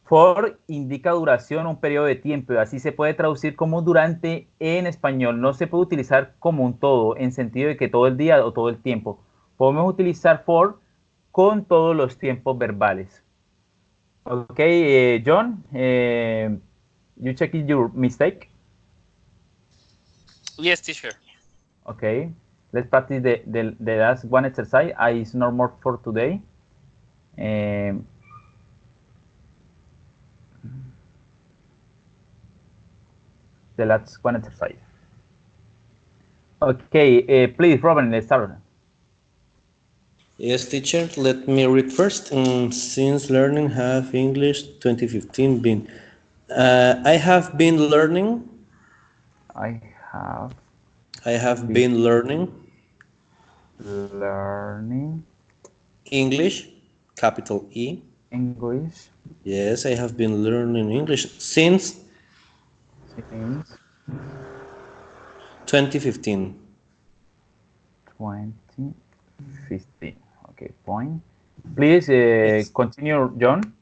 For indica duración, un periodo de tiempo, y así se puede traducir como durante en español. No se puede utilizar como un todo, en sentido de que todo el día o todo el tiempo. Podemos utilizar for con todos los tiempos verbales. Ok, John, you check your mistake. Yes, teacher. Okay, let's practice the last one exercise. It's no more for today. The last one exercise. Okay, please, Robin, let's start. Yes, teacher. Let me read first. Since learning have English 2015 been. I have been learning. I have been learning English, capital E. English Yes, I have been learning English since 2015. 2015. Okay, point. Please continue, John.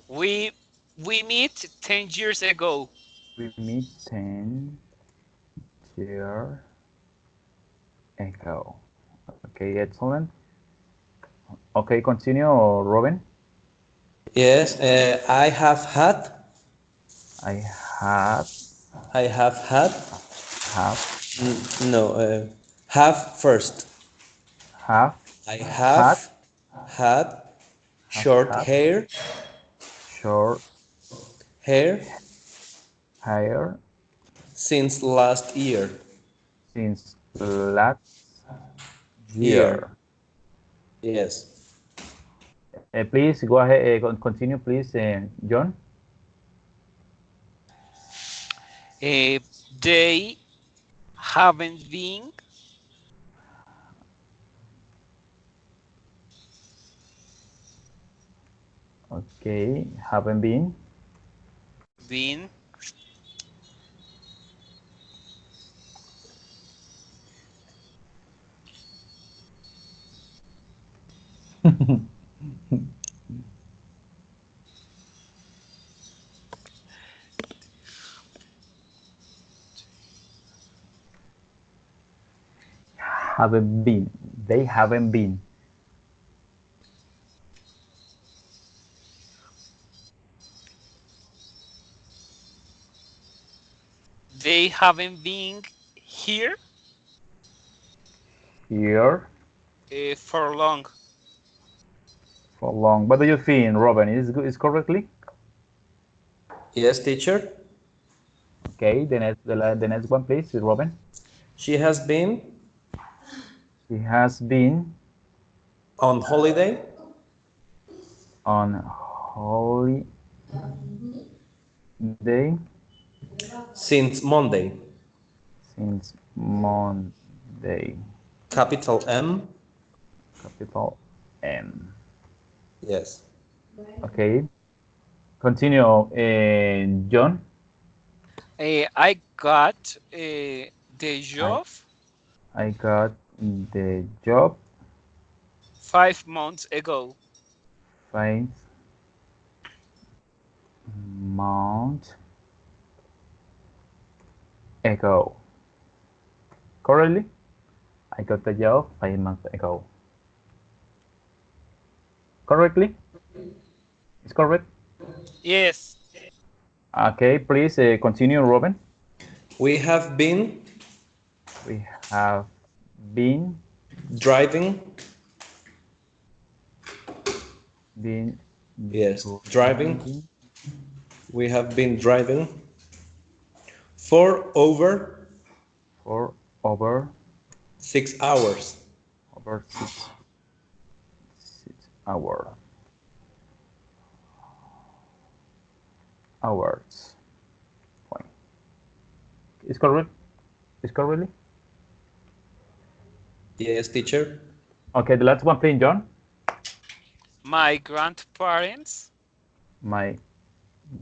We meet 10 years ago. We meet 10 years ago. Okay, excellent. Okay, continue, Robin. Yes, I have had. Have First. Have I have had short hair. Short hair hair since last year. Since last year. Yes. Please go ahead. Continue, please, John. They haven't been. Okay, haven't been. Haven't been. They haven't been. They haven't been here Here for long. for long. What do you think, Robin? Is correctly? Yes, teacher. Okay. The next one, please, Robin. She has been She has been on holiday on holiday since Monday. since Monday. Capital M. Capital M. Yes. Okay. Continue, John. I got the job I got the job 5 months ago. 5 months ago. Correctly? I got the job 5 months ago. Correctly? Is correct? Yes. Okay, please continue, Robin. We have been We have been driving. Yes, driving. We have been driving for over for over 6 hours. 6 hours. Fine. Is correct? Is correctly? Yes, teacher. Okay, the last one, please, John. My grandparents My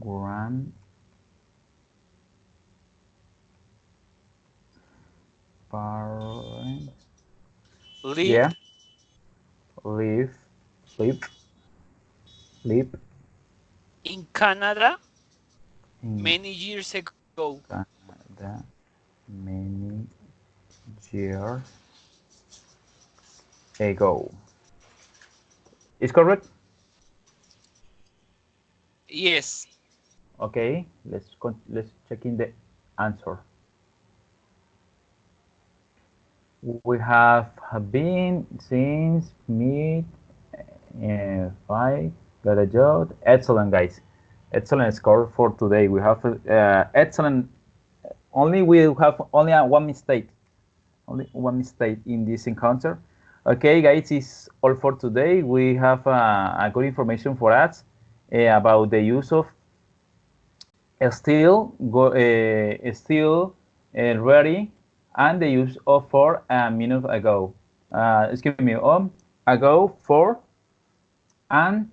grandparents live yeah live live live in Canada in many years ago. Canada many years ago. Is correct? Yes. Okay, let's check in the answer. We have been since mid 5, got a job. Excellent, guys. Excellent score for today. We have excellent. Only we have only one mistake. Only one mistake in this encounter. Okay, guys, it's all for today. We have a good information for us about the use of still ready and the use of for a minute ago. Excuse me, ago for and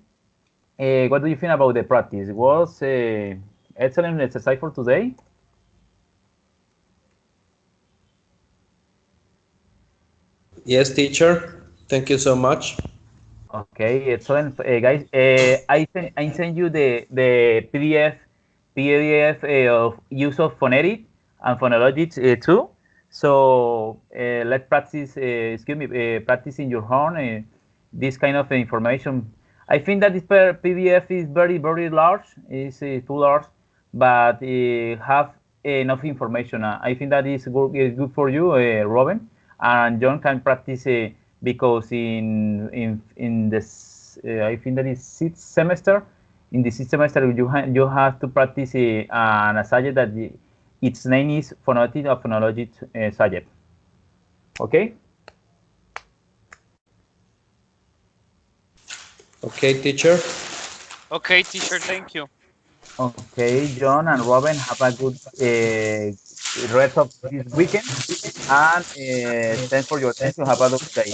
what do you think about the practice? Was excellent exercise for today? Yes, teacher. Thank you so much. Okay, excellent, guys. I send you the PDF of use of phonetic and phonology too. So let's practice. Excuse me, practice in your home this kind of information. I think that this PDF is very large. It's too large, but have enough information. I think that is good for you, Robin, and John can practice. Because in this I think that is sixth semester. In the sixth semester, you have to practice an subject that its name is phonetic or phonology subject. Okay. Okay, teacher. Okay, teacher, thank you. Okay, John and Robin, have a good rest of this weekend, and thanks for your attention. Have a good day.